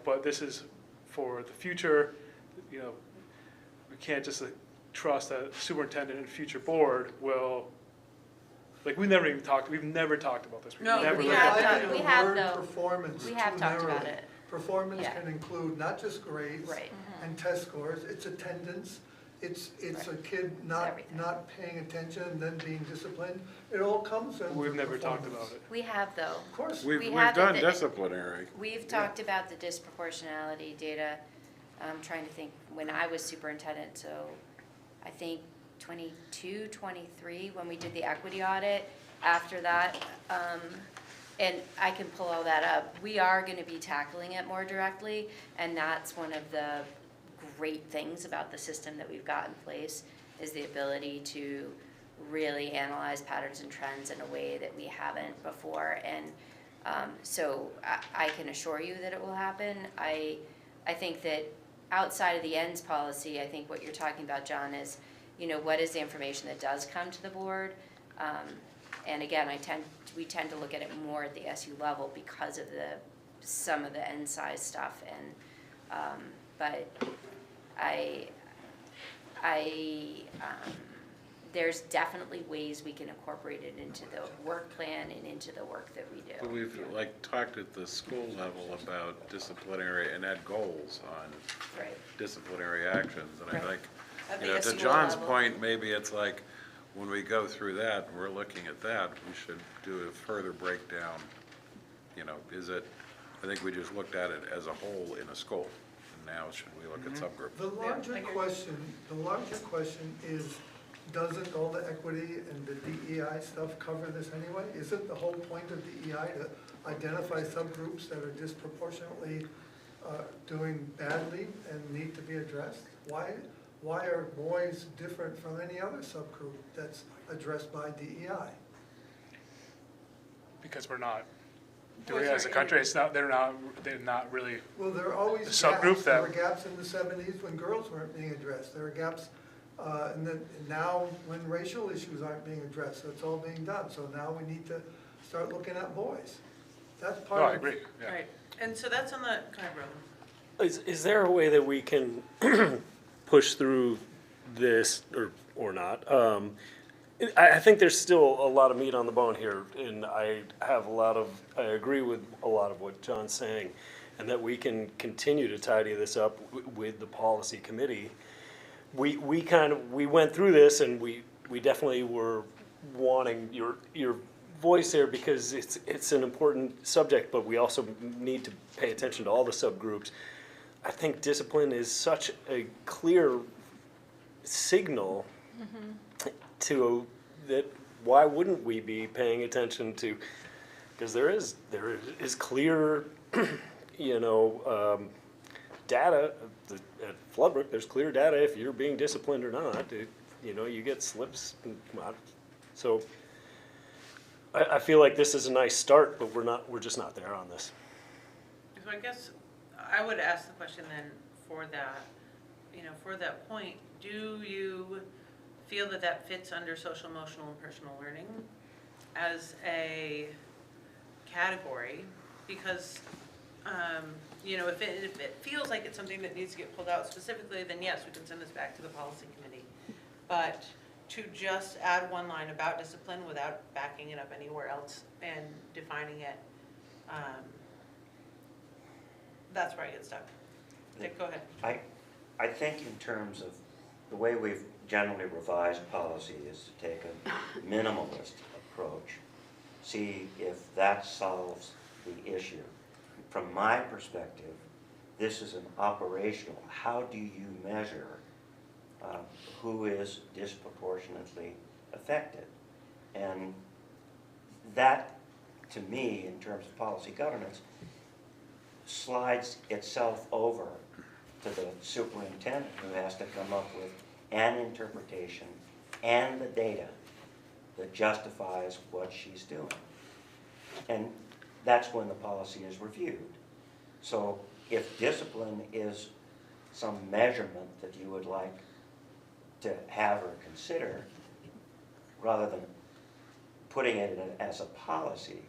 S6: but this is for the future, we can't just trust that superintendent and future board will, we've never talked about this.
S1: No,
S6: never
S1: we
S6: looked
S1: have
S6: at
S1: done-
S6: it.
S4: we have,
S7: Word
S4: though.
S7: performance
S4: We have
S7: too
S4: talked about
S7: narrowly.
S4: it.
S7: Performance
S4: Yeah.
S7: can include not just grades
S4: Right.
S7: and test scores, it's attendance, it's a kid
S4: everything.
S7: not paying attention and then being disciplined. It all comes under
S6: We've never talked
S7: performance.
S6: about it.
S4: We have, though.
S7: Of course.
S2: we've
S4: have
S2: done
S4: the-
S2: disciplinary.
S4: We've talked about the disproportionality data. I'm trying to think, when I was superintendent, so I think 22, 23, when we did the equity audit. After that, and I can pull all that up, we are gonna be tackling it more directly, and that's one of the great things about the system that we've got in place, is the ability to really analyze patterns and trends in a way that we haven't before. And so I can assure you that it will happen. I think that outside of the ends policy, I think what you're talking about, John, is, what is the information that does come to the board? And again, we tend to look at it more at the SU level because of some of the end size stuff. And but there's definitely ways we can incorporate it into the work plan and into the work that we do.
S2: But we've talked at the school level about disciplinary and had goals on
S4: Right.
S2: disciplinary actions, and I
S4: Right.
S2: think,
S1: At the
S2: to
S1: SU
S2: John's
S1: level.
S2: point, maybe it's like, when we go through that, and we're looking at that, we should do a further breakdown. I think we just looked at it as a whole in a school, and now should we look at subgroups?
S7: The larger
S1: I agree.
S7: question is, doesn't all the equity and the DEI stuff cover this anyway? Isn't the whole point of DEI to identify subgroups that are disproportionately doing badly and need to be addressed? Why are boys different from any other subgroup that's addressed by DEI?
S6: Because we're not. do we as a country? It's not, they're not really,
S7: Well, there are always
S6: The
S7: gaps.
S6: subgroup
S7: There
S6: that-
S7: were gaps in the 70s when girls weren't being addressed. There are gaps and now when racial issues aren't being addressed, so it's all being done. So now we need to start looking at boys. That's part
S6: no,
S7: of.
S6: I agree, yeah.
S1: Right, and so that's on the, kind of road.
S11: Is there a way that we can push through this or not? I think there's still a lot of meat on the bone here, and I agree with a lot of what John's saying, and that we can continue to tidy this up with the policy committee. We went through this, and we definitely were wanting your voice here because it's an important subject, but we also need to pay attention to all the subgroups. I think discipline is such a clear signal to that. Why wouldn't we be paying attention to? Because there is clear, data at Floodbrook. There's clear data if you're being disciplined or not. You get slips. So I feel like this is a nice start, but we're just not there on this.
S1: So I guess I would ask the question then for that point, do you feel that that fits under social, emotional, and personal learning as a category? Because, if it feels like it's something that needs to get pulled out specifically, then yes, we can send this back to the policy committee. But to just add one line about discipline without backing it up anywhere else and defining it, that's where I get stuck. Dick, go ahead.
S3: I think in terms of the way we've generally revised policy is to take a minimalist approach, see if that solves the issue. From my perspective, this is an operational, how do you measure who is disproportionately affected? And that, to me, in terms of policy governance, slides itself over to the superintendent, who has to come up with an interpretation and the data that justifies what she's doing. And that's when the policy is reviewed. So if discipline is some measurement that you would like to have or consider, rather than putting it in as a policy,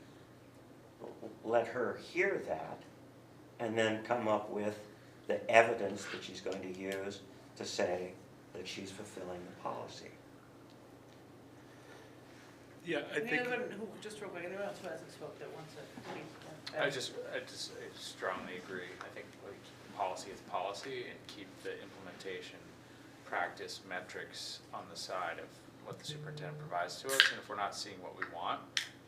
S3: let her hear that and then come up with the evidence that she's going to use to say that she's fulfilling the policy.
S6: Yeah, I think.
S1: Anyone who, just real quick, anyone else who hasn't spoke that wants to?
S8: I just strongly agree. I think like policy is policy, and keep the implementation practice metrics on the side of what the superintendent provides to us. And if we're not seeing what we want,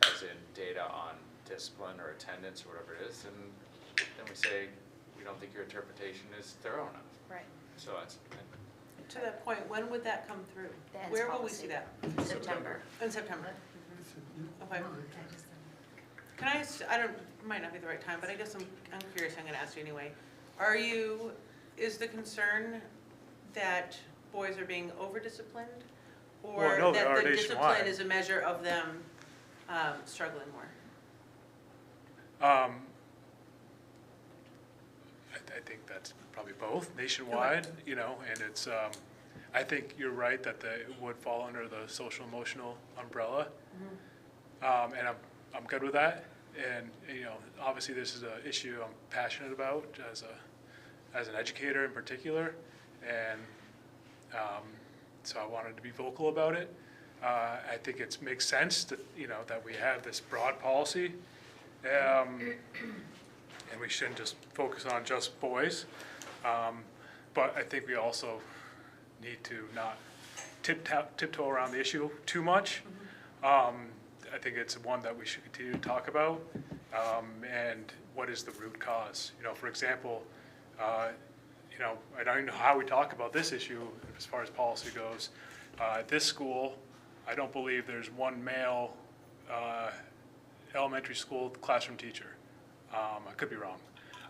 S8: as in data on discipline or attendance or whatever it is, then we say we don't think your interpretation is thorough enough.
S4: Right.
S8: So that's.
S1: To that point, when would that come through?
S4: The ends
S1: Where will we
S4: policy.
S1: see that?
S4: September.
S1: In September? Okay. Can I might not be the right time, but I guess I'm curious, I'm gonna ask you anyway. Is the concern that boys are being over-disciplined? Or
S6: Well, no, they
S1: that
S6: are
S1: the
S6: nationwide.
S1: discipline is a measure of them struggling more?
S6: I think that's probably both nationwide, and it's, I think you're right that it would fall under the social emotional umbrella. And I'm good with that. And, obviously this is an issue I'm passionate about as an educator in particular. And so I wanted to be vocal about it. I think it makes sense that, that we have this broad policy. And we shouldn't just focus on just boys. But I think we also need to not tiptoe around the issue too much. I think it's one that we should continue to talk about. And what is the root cause? For example, I don't know how we talk about this issue as far as policy goes. At this school, I don't believe there's one male elementary school classroom teacher. I could be wrong.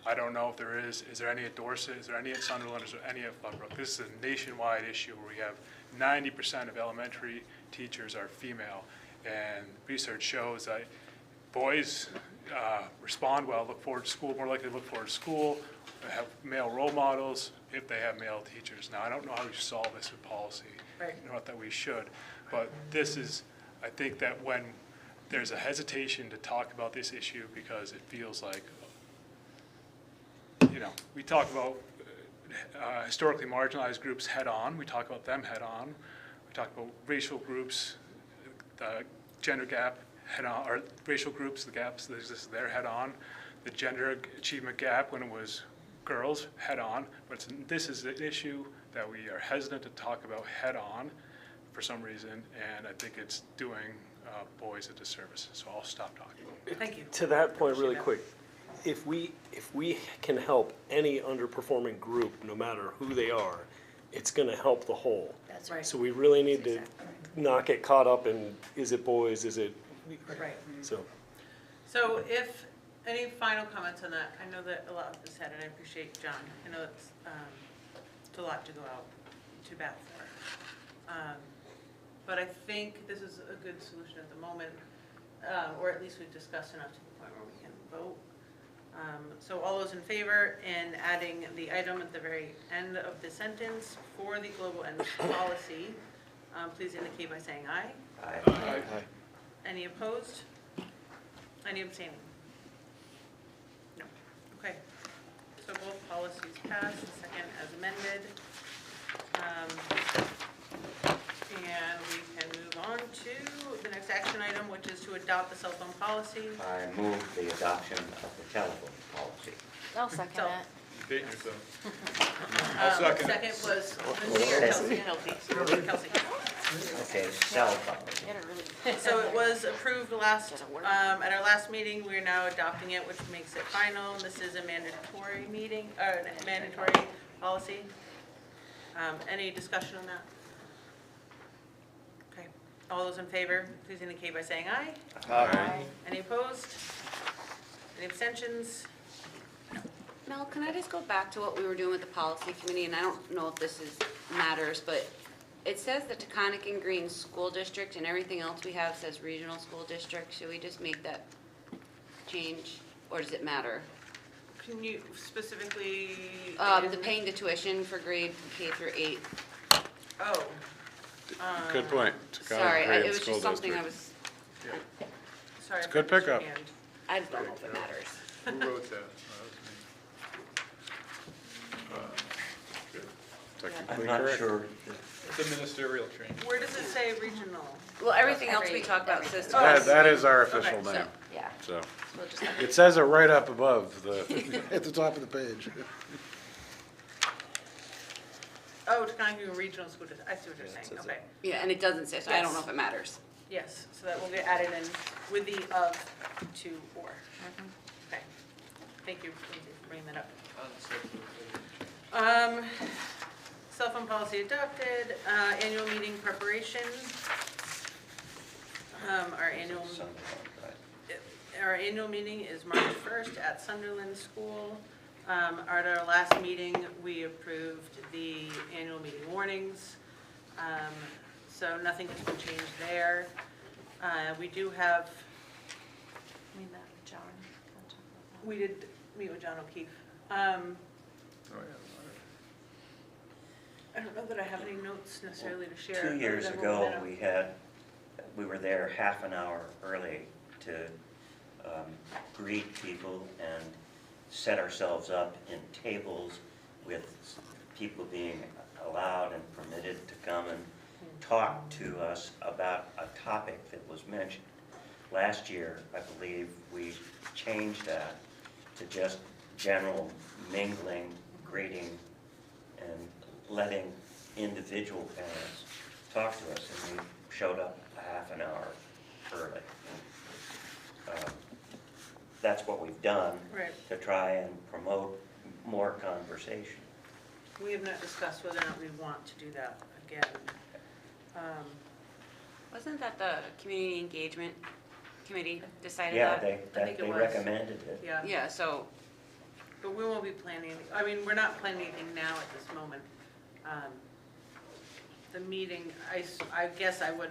S6: I don't know if there is. Is there any at Dorset? Is there any at Sunderland? Is there any at Floodbrook? This is a nationwide issue where we have 90% of elementary teachers are female. And research shows that boys respond well, look forward to school, more likely to look forward to school, have male role models if they have male teachers. Now, I don't know how you solve this with policy,
S1: Right.
S6: not that we should, but this is, I think that when there's a hesitation to talk about this issue because it feels like, we talk about historically marginalized groups head-on, we talk about them head-on, we talk about racial groups, the gender gap head-on, or racial groups, the gaps that exist there head-on, the gender achievement gap when it was girls head-on, but this is an issue that we are hesitant to talk about head-on for some reason, and I think it's doing boys a disservice, so I'll stop talking.
S1: Thank you.
S11: To that point, really quick, if we can help any underperforming group, no matter who they are, it's gonna help the whole.
S4: That's
S1: Right.
S11: So we really need to not get caught up in, is it boys, is it,
S1: Right.
S11: so.
S1: So if, any final comments on that? I know that a lot was said, and I appreciate John. I know it's a lot to go out to bat for. But I think this is a good solution at the moment, or at least we've discussed enough to the point where we can vote. So all those in favor in adding the item at the very end of the sentence for the global end policy, please indicate by saying aye.
S3: Aye.
S1: Any opposed? Any abstaining? No. Okay. So both policies passed, the second as amended. And we can move on to the next action item, which is to adopt the cell phone policy.
S3: I move the adoption of the telephone policy.
S4: I'll second
S1: So-
S4: it.
S5: You're dating yourself. I'll second it.
S1: Second was Lindsay or Kelsey? Kelsey.
S3: Okay, cell phone.
S4: Get it really.
S1: So it was approved last,
S4: Doesn't work.
S1: at our last meeting. We are now adopting it, which makes it final. This is a mandatory meeting, mandatory policy. Any discussion on that? Okay. All those in favor, please indicate by saying aye.
S12: Aye.
S1: Any opposed? Any abstentions?
S10: Mel, can I just go back to what we were doing with the policy committee, and I don't know if this matters, but it says the Taconic and Green School District, and everything else we have says Regional School District. Should we just make that change, or does it matter?
S1: Can you specifically?
S10: The paying the tuition for grade K through 8.
S1: Oh.
S2: Good point.
S10: Sorry,
S2: Taconic Grade
S10: it was
S2: School
S10: just something I
S2: District.
S10: was,
S1: Sorry.
S2: It's a good pickup.
S10: I just don't know if it matters.
S5: Who wrote that?
S2: Technically
S3: I'm not
S2: correct.
S3: sure.
S5: It's a ministerial change.
S1: Where does it say regional?
S10: Well, everything else we talk about
S4: Everything.
S10: systems.
S2: That is our official
S1: Okay, so-
S2: name,
S4: Yeah.
S2: so.
S4: We'll just
S2: It says it right up above at the top of the page.
S1: Oh, Taconic Green Regional School District. I see what you're saying.
S12: says it.
S1: Okay.
S10: Yeah, and it doesn't say, so I don't know
S1: Yes.
S10: if it matters.
S1: Yes, so that will get added in with the of, to, or. Okay. Thank you, Lindsay, for bringing that up. Cell phone policy adopted, annual meeting preparation. Our annual meeting is March 1st at Sunderland School. At our last meeting, we approved the annual meeting warnings. So nothing has been changed there. We do have,
S4: We met with John. I'll talk about that.
S1: we did meet with John O'Keefe.
S5: Oh, yeah.
S1: I don't know that I have any notes necessarily to share.
S3: 2 years
S1: other than
S3: ago,
S1: what we met
S3: we were there half an hour early to greet people and set ourselves up in tables with people being allowed and permitted to come and talk to us about a topic that was mentioned. Last year, I believe, we changed that to just general mingling, greeting, and letting individual parents talk to us, and we showed up a half an hour early. That's what we've done
S1: Right.
S3: to try and promote more conversation.
S1: We have not discussed whether or not we want to do that again.
S10: Wasn't that the community engagement committee decided
S3: Yeah,
S10: that?
S1: think it
S3: they
S1: was.
S3: recommended it.
S1: Yeah,
S10: Yeah, so,
S1: but we won't be planning, I mean, we're not planning anything now at this moment. The meeting, I guess I would,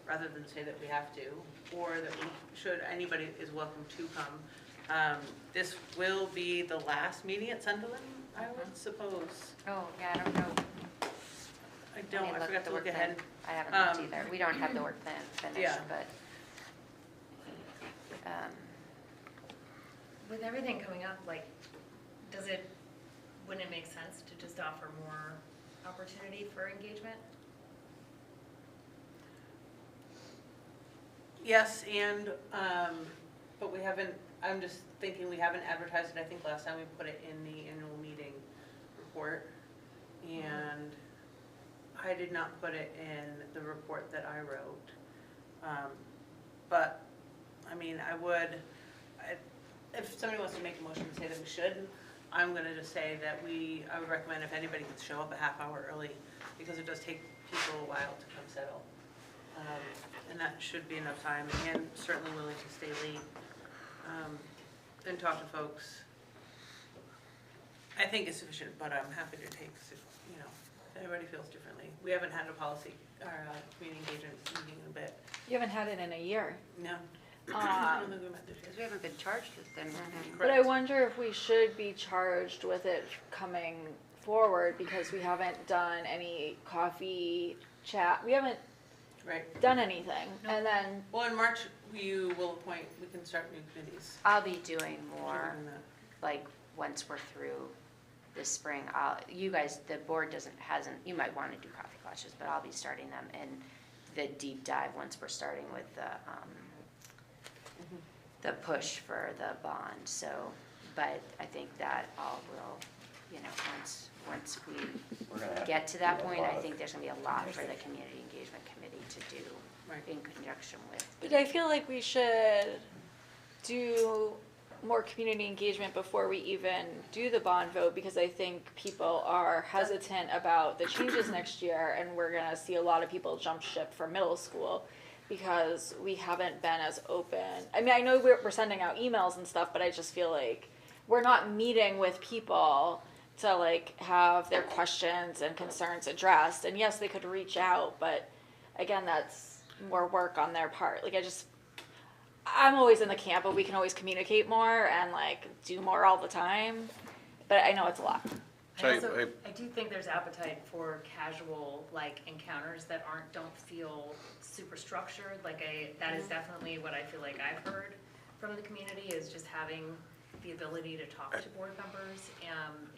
S1: rather than say that we have to, or that we should, anybody is welcome to come. This will be the last meeting at Sunderland, I would suppose.
S4: Oh, yeah, I don't know.
S1: I don't,
S4: Let me
S1: I forgot
S4: at the
S1: to look
S4: work
S1: ahead.
S4: plan. I haven't looked either. We don't have the work plan finished,
S1: Yeah.
S4: but,
S13: With everything coming up, like, wouldn't it make sense to just offer more opportunity for engagement?
S1: Yes, and, but we haven't, I'm just thinking we haven't advertised it. I think last time we put it in the annual meeting report. And I did not put it in the report that I wrote. But, I mean, if somebody wants to make a motion to say that we should, I'm gonna just say that I would recommend if anybody could show up a half hour early, because it does take people a while to come settle. And that should be enough time, and certainly willing to stay late, and talk to folks. I think it's sufficient, but I'm happy to take, you know, if everybody feels differently. We haven't had a policy, or community engagement meeting in a bit.
S9: You haven't had it in a year.
S1: No. I don't think we met this
S10: Because we
S1: year.
S10: haven't been charged with them.
S9: But I wonder if we should be charged with it coming forward because we haven't done any coffee chat. We haven't
S1: Right.
S9: done anything. And then,
S1: Well, in March, we can start new committees.
S4: I'll be doing more,
S1: Doing that.
S4: like, once we're through this spring. You guys, the board hasn't, you might want to do coffee classes, but I'll be starting them in the deep dive once we're starting with the push for the bond, so, but I think that all will, you know, once we
S3: We're gonna have
S4: get to that
S3: a
S4: point,
S3: lot
S4: I
S3: of-
S4: think there's gonna be a lot for the community engagement committee to do
S1: Right.
S4: in conjunction with.
S9: but I feel like we should do more community engagement before we even do the bond vote because I think people are hesitant about the changes next year and we're gonna see a lot of people jump ship for middle school because we haven't been as open. I mean, I know we're sending out emails and stuff, but I just feel like we're not meeting with people to like have their questions and concerns addressed. And yes, they could reach out, but again, that's more work on their part. Like I'm always in the camp of we can always communicate more and like do more all the time, but I know it's a lot.
S13: I do think there's appetite for casual, like, encounters that don't feel super structured, that is definitely what I feel like I've heard from the community, is just having the ability to talk to board members,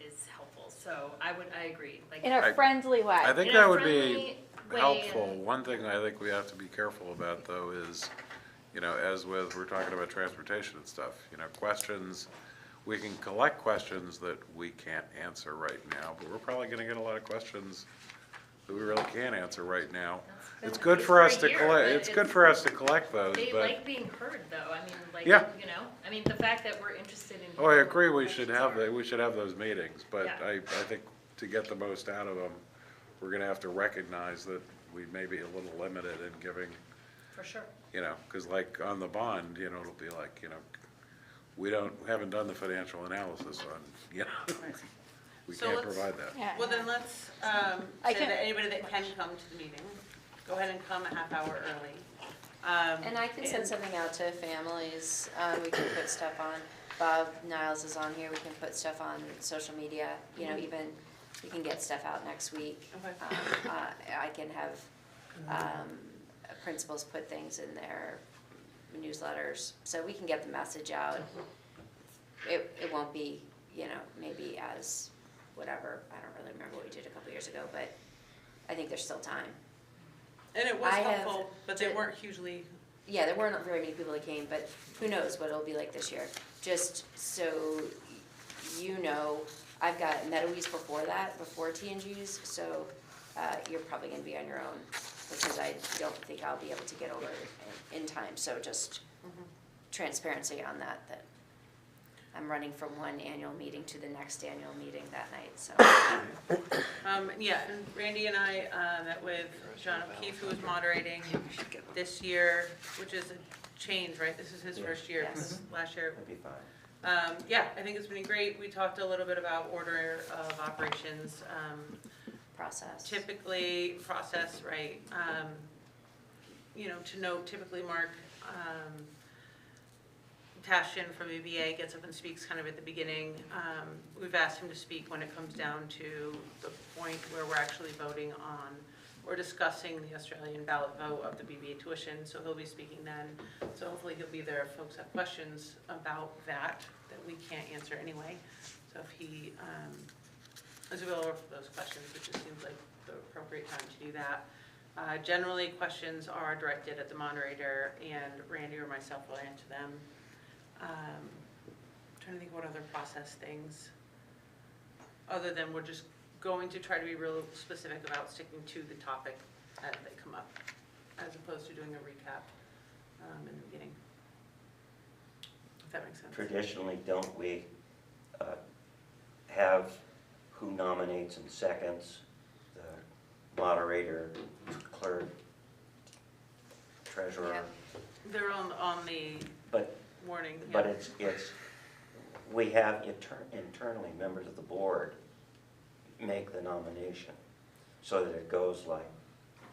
S13: is helpful, so I agree,
S9: In a friendly way.
S2: I think
S13: In a
S2: that would be
S13: friendly way
S2: helpful.
S13: and-
S2: One thing I think we have to be careful about though is, you know, as with, we're talking about transportation and stuff, you know, questions, we can collect questions that we can't answer right now, but we're probably gonna get a lot of questions that we really can't answer right now. It's good for us to collect, it's good for us to collect those,
S13: They
S2: but,
S13: like being heard, though, I mean, like,
S2: Yeah.
S13: you know, I mean, the fact that we're interested in.
S2: oh, I
S13: hearing
S2: agree,
S13: what
S2: we
S13: the
S2: should
S13: questions
S2: have,
S13: are.
S2: we should have those meetings, but
S13: Yeah.
S2: I think to get the most out of them, we're gonna have to recognize that we may be a little limited in giving,
S13: For sure.
S2: you know, cause like on the bond, you know, it'll be like, you know, we haven't done the financial analysis on, you know, we
S1: So
S2: can't
S1: let's-
S2: provide that.
S9: Yeah.
S1: Well, then let's,
S9: I
S1: say
S9: can-
S1: that anybody that can come to the meeting, go ahead and come a half hour early.
S4: And I can send something out to families, we can put stuff on, Bob Niles is on here, we can put stuff on social media, you know, even, we can get stuff out next week.
S1: Okay.
S4: I can have, principals put things in their newsletters, so we can get the message out. It won't be, you know, maybe as, whatever, I don't really remember what we did a couple years ago, but I think there's still time.
S1: And it was
S4: I have
S1: helpful, but they
S4: to-
S1: weren't hugely,
S4: Yeah, there weren't very many people that came, but who knows what it'll be like this year. Just so you know, I've got Meadowies before that, before TNGs, so you're probably gonna be on your own, because I don't think I'll be able to get over it in time, so just transparency on that I'm running from one annual meeting to the next annual meeting that night, so.
S1: yeah, and Randy and I met with John O'Keefe, who was moderating this year, which is a change, right? This is his first year, 'cause last year.
S3: That'd be fine.
S1: Yeah, I think it's been great. We talked a little bit about order of operations,
S4: Process.
S1: typically process, right? You know, to note, typically Mark Tashin from EBA gets up and speaks kind of at the beginning. We've asked him to speak when it comes down to the point where we're actually voting on, or discussing the Australian ballot vote of the BBA tuition, so he'll be speaking then. So hopefully he'll be there if folks have questions about that we can't answer anyway. So if he is available for those questions, it just seems like the appropriate time to do that. Generally, questions are directed at the moderator, and Randy or myself will answer them. Trying to think what other process things, other than we're just going to try to be real specific about sticking to the topic as they come up, as opposed to doing a recap in the beginning. If that makes sense.
S3: Traditionally, don't we have who nominates and seconds, the moderator, clerk, treasurer?
S1: They're on the
S3: But
S1: warning.
S3: But it's, we have internally, members of the board make the nomination so that it goes like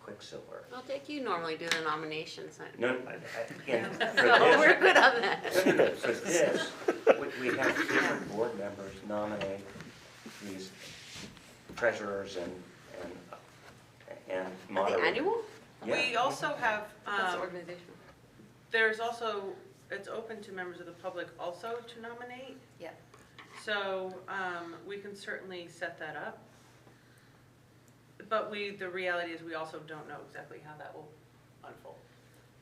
S3: quicksilver.
S10: Well, Dick, you normally do the nominations.
S3: No,
S10: So we're good on that.
S3: For this, we have different board members nominate these treasurers and moderators.
S10: The annual?
S3: Yeah.
S1: We also have,
S10: That's organizational.
S1: there's also, it's open to members of the public also to nominate.
S4: Yeah.
S1: So we can certainly set that up. But the reality is we also don't know exactly how that will unfold.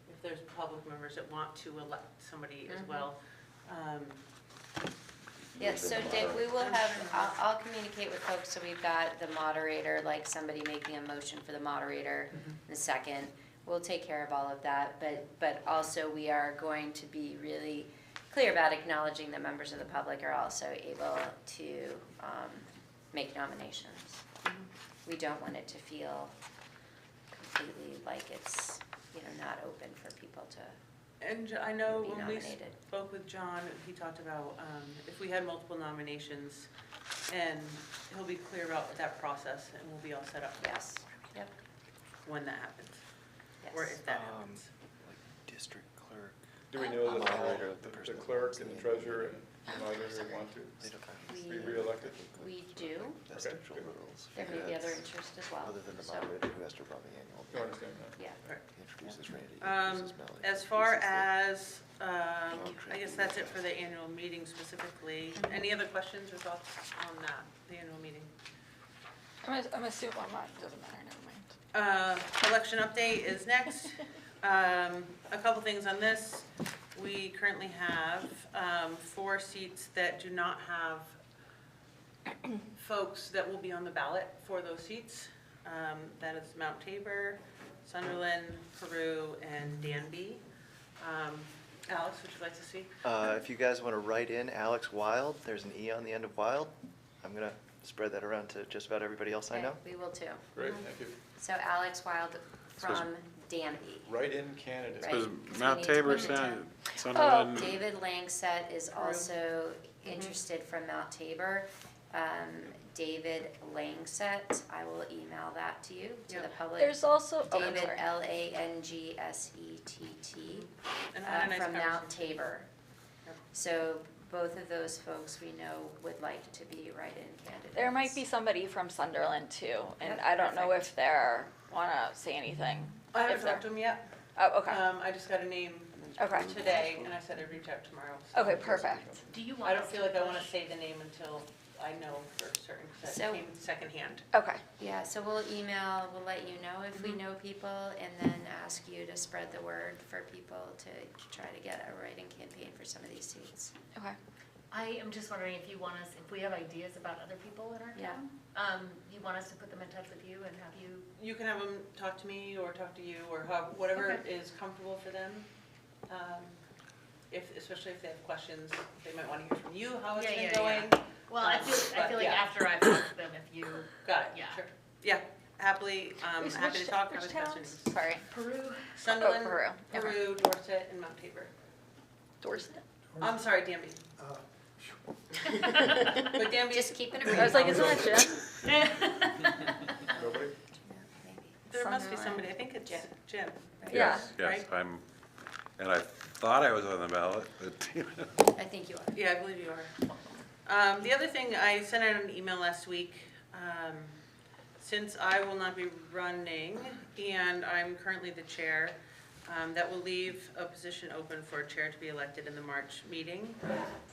S1: If there's public members that want to elect somebody as well.
S4: Yeah, so Dick, we will have, I'll communicate with folks, so we've got the moderator, like somebody making a motion for the moderator in a second. We'll take care of all of that, but also we are going to be really clear about acknowledging that members of the public are also able to make nominations. We don't want it to feel completely like it's, not open for people to.
S1: And I know
S4: Be
S1: when we
S4: nominated.
S1: spoke with John, he talked about if we had multiple nominations, and he'll be clear about that process, and we'll be all set up
S4: Yes, yep,
S1: when that happens,
S4: yes.
S1: or if that happens.
S12: Like district clerk.
S5: Do we know that
S12: Moderator,
S5: the
S12: the person that
S5: clerk
S12: wants
S5: and
S12: the
S5: the treasurer
S12: meeting.
S5: and the moderator want to
S12: They don't
S5: be
S4: We-
S5: reelected?
S4: We do,
S12: That's
S5: Okay,
S12: actual
S5: good.
S12: rules.
S4: there may be other interest as well.
S12: Other than the
S4: So,
S12: moderator who has to run the annual.
S5: You understand that?
S4: yeah.
S12: He introduces Randy, he
S1: Um,
S12: introduces Melanie.
S1: As
S12: he
S1: far
S12: introduces
S1: as, I guess that's it for the annual meeting specifically. Any other questions or thoughts on that, the annual meeting?
S9: I'm assuming, well, not, doesn't matter, never mind.
S1: Election update is next. A couple things on this. We currently have 4 seats that do not have folks that will be on the ballot for those seats. That is Mount Tabor, Sunderland, Peru, and Danby. Alex, would you like to speak?
S12: If you guys want to write in Alex Wild, there's an E on the end of Wild. I'm going to spread that around to just about everybody else I
S4: Okay,
S12: know.
S4: we will too.
S5: Great, thank you.
S4: So Alex Wild from Danby.
S5: Write-in candidates.
S4: Right.
S2: Because
S4: 'cause
S2: Mount
S4: we need to
S2: Tabor,
S4: put the town-
S2: Sunderland,
S4: David Langset is also interested from Mount Tabor. David Langset, I will email that to you, to the
S1: Yep.
S4: public.
S9: There's also, oh, I'm
S4: David,
S9: sorry.
S4: Langsett,
S1: And I had a nice
S4: from Mount
S1: conversation.
S4: Tabor.
S1: Yep.
S4: So both of those folks we know would like to be write-in candidates.
S9: There might be somebody from Sunderland too, and
S4: Yep,
S9: I don't know
S4: perfect.
S9: if they're, wanna say anything.
S1: I haven't
S9: If they're-
S1: talked to him yet.
S9: Oh, okay,
S1: I just got a name
S9: okay,
S1: today, and I said I'd reach out tomorrow. so-
S9: okay, perfect.
S13: Do you want
S1: I don't
S13: us
S1: feel
S13: to
S1: like I want to
S13: push-
S1: say the name until I know for certain, because
S4: So-
S1: that came secondhand.
S9: Okay,
S4: Yeah, so we'll let you know if we know people, and then ask you to spread the word for people to try to get a writing campaign for some of these seats.
S9: okay.
S13: I am just wondering if you want us, if we have ideas about other people in our
S4: Yeah.
S13: town, you want us to put them in touch with you and have you?
S1: You can have them talk to me or talk to you or whatever
S13: Okay.
S1: is comfortable for them. Especially if they have questions, they might want to hear from you how it's
S13: Yeah,
S1: been
S13: yeah,
S1: going.
S13: Well, I feel
S1: But,
S13: like
S1: yeah.
S13: after I've talked to them, if you.
S1: Got it,
S13: Yeah.
S1: sure. Yeah, happily, happy to talk, have a
S9: Which
S1: discussion.
S9: towns? Sorry,
S13: Peru.
S1: Sunderland,
S9: Peru. Okay.
S1: Peru, Dorset, and Mount Tabor.
S9: Dorset.
S1: I'm sorry, Danby.
S7: Uh,
S1: But Danby,
S4: Just keeping it
S9: I was
S4: real.
S9: like, isn't that Jim?
S5: Nobody?
S1: there must be
S4: Sunderland.
S1: somebody, I think it's
S4: Jim.
S1: Jim. right?
S9: Yeah.
S2: yes, yes,
S1: Right?
S2: and I thought I was on the ballot, but,
S4: I think you are.
S1: Yeah, I believe you are. The other thing, I sent out an email last week. Since I will not be running and I'm currently the chair, that will leave a position open for a chair to be elected in the March meeting.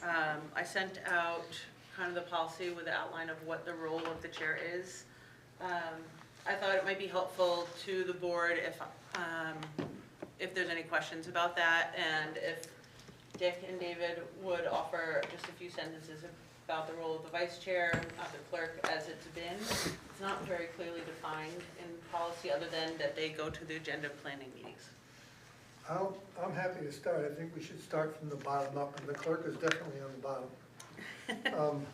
S1: I sent out kind of the policy with the outline of what the role of the chair is. I thought it might be helpful to the board if there's any questions about that, and if Dick and David would offer just a few sentences about the role of the vice chair, not the clerk, as it's been. It's not very clearly defined in policy, other than that they go to the agenda planning meetings.
S7: I'm happy to start. I think we should start from the bottom up, and the clerk is definitely on the bottom.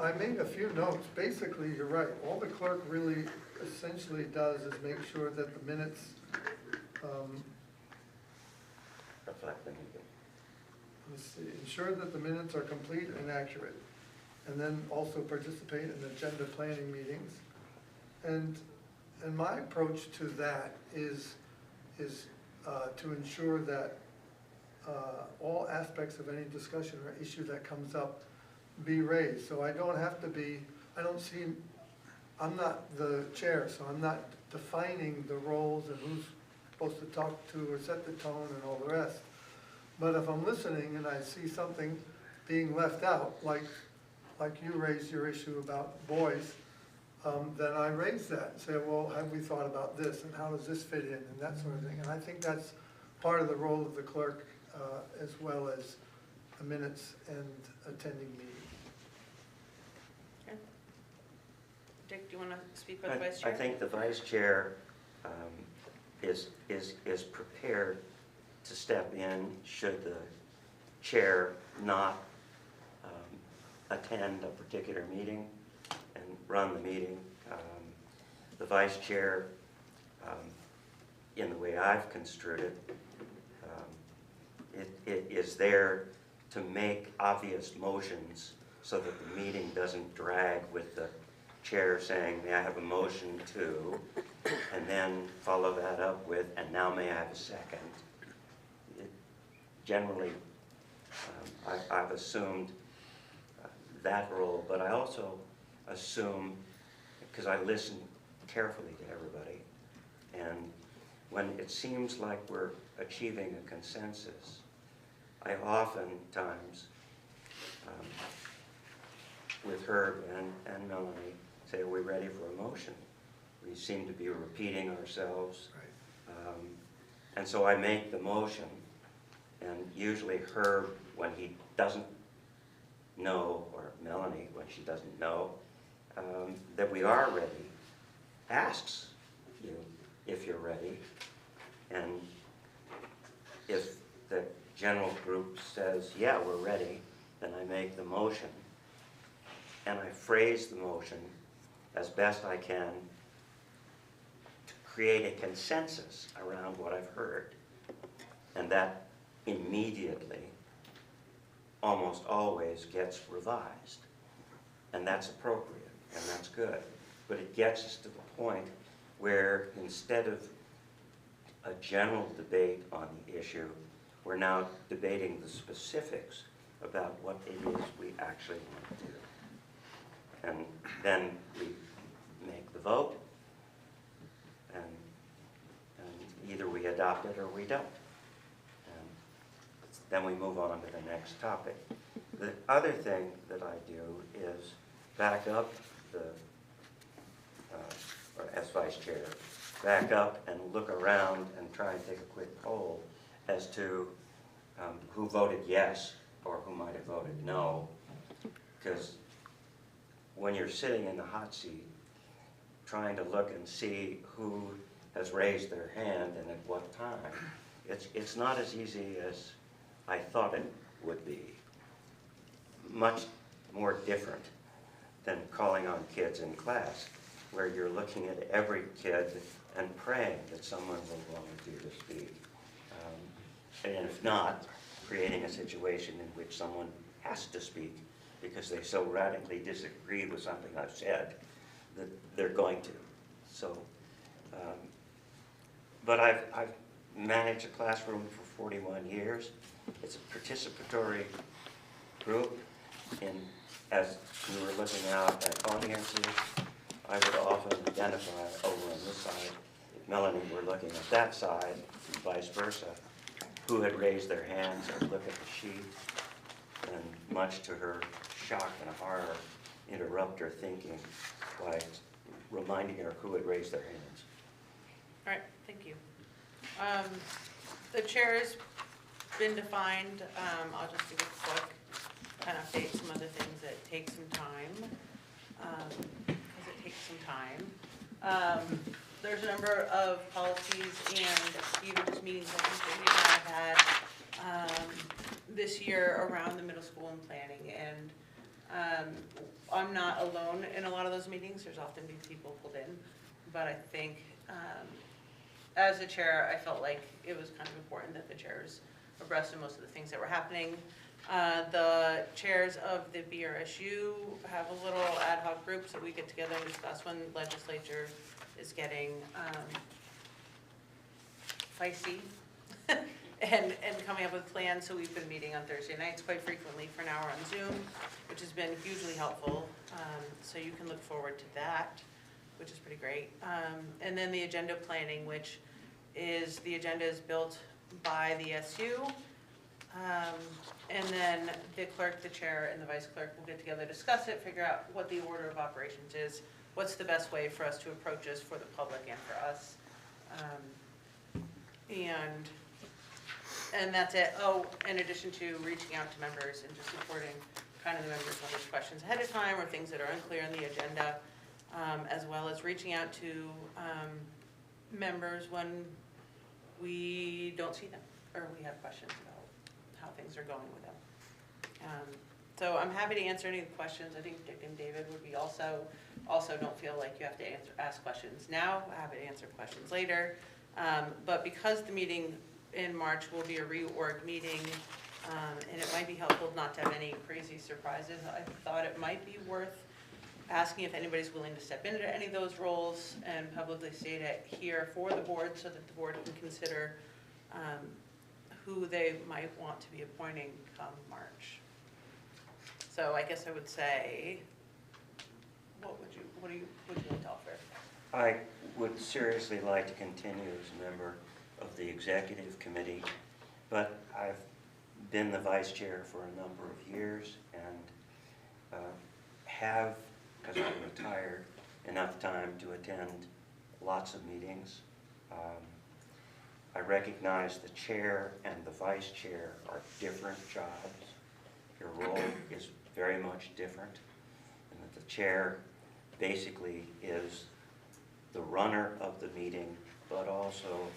S7: I made a few notes. Basically, you're right. All the clerk really essentially does is make sure that the minutes,
S3: Reflect the meeting.
S7: let's see, ensure that the minutes are complete and accurate, and then also participate in agenda planning meetings. And my approach to that is to ensure that all aspects of any discussion or issue that comes up be raised. So I don't have to be, I'm not the chair, so I'm not defining the roles and who's supposed to talk to or set the tone and all the rest. But if I'm listening and I see something being left out, like you raised your issue about boys, then I raise that and say, well, have we thought about this, and how does this fit in, and that sort of thing. And I think that's part of the role of the clerk, as well as the minutes and attending meetings.
S1: Okay. Dick, do you want to speak for the vice chair?
S3: I think the vice chair is prepared to step in should the chair not attend a particular meeting and run the meeting. The vice chair, in the way I've construed it, it is there to make obvious motions so that the meeting doesn't drag with the chair saying, may I have a motion to, and then follow that up with, and now may I have a second. Generally, I've assumed that role, but I also assume, because I listen carefully to everybody, and when it seems like we're achieving a consensus, I oftentimes, with Herb and Melanie, say, are we ready for a motion? We seem to be repeating ourselves.
S7: Right.
S3: And so I make the motion, and usually Herb, when he doesn't know, or Melanie, when she doesn't know, that we are ready, asks you if you're ready. And if the general group says, yeah, we're ready, then I make the motion. And I phrase the motion as best I can to create a consensus around what I've heard. And that immediately, almost always, gets revised. And that's appropriate, and that's good. But it gets us to the point where instead of a general debate on the issue, we're now debating the specifics about what it is we actually want to do. And then we make the vote, and either we adopt it or we don't. And then we move on to the next topic. The other thing that I do is back up or as vice chair, back up and look around and try and take a quick poll as to who voted yes or who might have voted no. Because when you're sitting in the hot seat, trying to look and see who has raised their hand and at what time, it's not as easy as I thought it would be. Much more different than calling on kids in class, where you're looking at every kid and praying that someone will volunteer to speak. And if not, creating a situation in which someone has to speak because they so radically disagree with something I've said that they're going to. So, but I've managed a classroom for 41 years. It's a participatory group, and as we were looking out at audiences, I would often identify over on this side, if Melanie were looking at that side, and vice versa, who had raised their hands and look at the sheet, and much to her shock and horror, interrupt her thinking by reminding her who had raised their hands.
S1: All right, thank you. The chair's been defined. I'll just give a quick kind of update, some other things that take some time, because it takes some time. There's a number of policies and even just meetings I think that we have had this year around the middle school and planning. And I'm not alone in a lot of those meetings. There's often been people pulled in, but I think as a chair, I felt like it was kind of important that the chairs abreast of most of the things that were happening. The chairs of the BRSU have a little ad hoc groups that we get together and discuss when legislature is getting feisty and coming up with plans. So we've been meeting on Thursday nights quite frequently for an hour on Zoom, which has been hugely helpful. So you can look forward to that, which is pretty great. And then the agenda planning, which is the agenda is built by the SU. And then the clerk, the chair, and the vice clerk will get together, discuss it, figure out what the order of operations is, what's the best way for us to approach this for the public and for us. And that's it. Oh, in addition to reaching out to members and just supporting kind of the members when there's questions ahead of time or things that are unclear in the agenda, as well as reaching out to members when we don't see them or we have questions about how things are going with them. So I'm happy to answer any questions. I think Dick and David would be also don't feel like you have to ask questions now. Happy to answer questions later. But because the meeting in March will be a reorg meeting, and it might be helpful not to have any crazy surprises, I thought it might be worth asking if anybody's willing to step into any of those roles and publicly state it here for the board so that the board can consider who they might want to be appointing come March. So I guess I would say, what would you like to offer?
S3: I would seriously like to continue as a member of the executive committee, but I've been the vice chair for a number of years and have, because I'm retired, enough time to attend lots of meetings. I recognize the chair and the vice chair are different jobs. Your role is very much different, and that the chair basically is the runner of the meeting, but also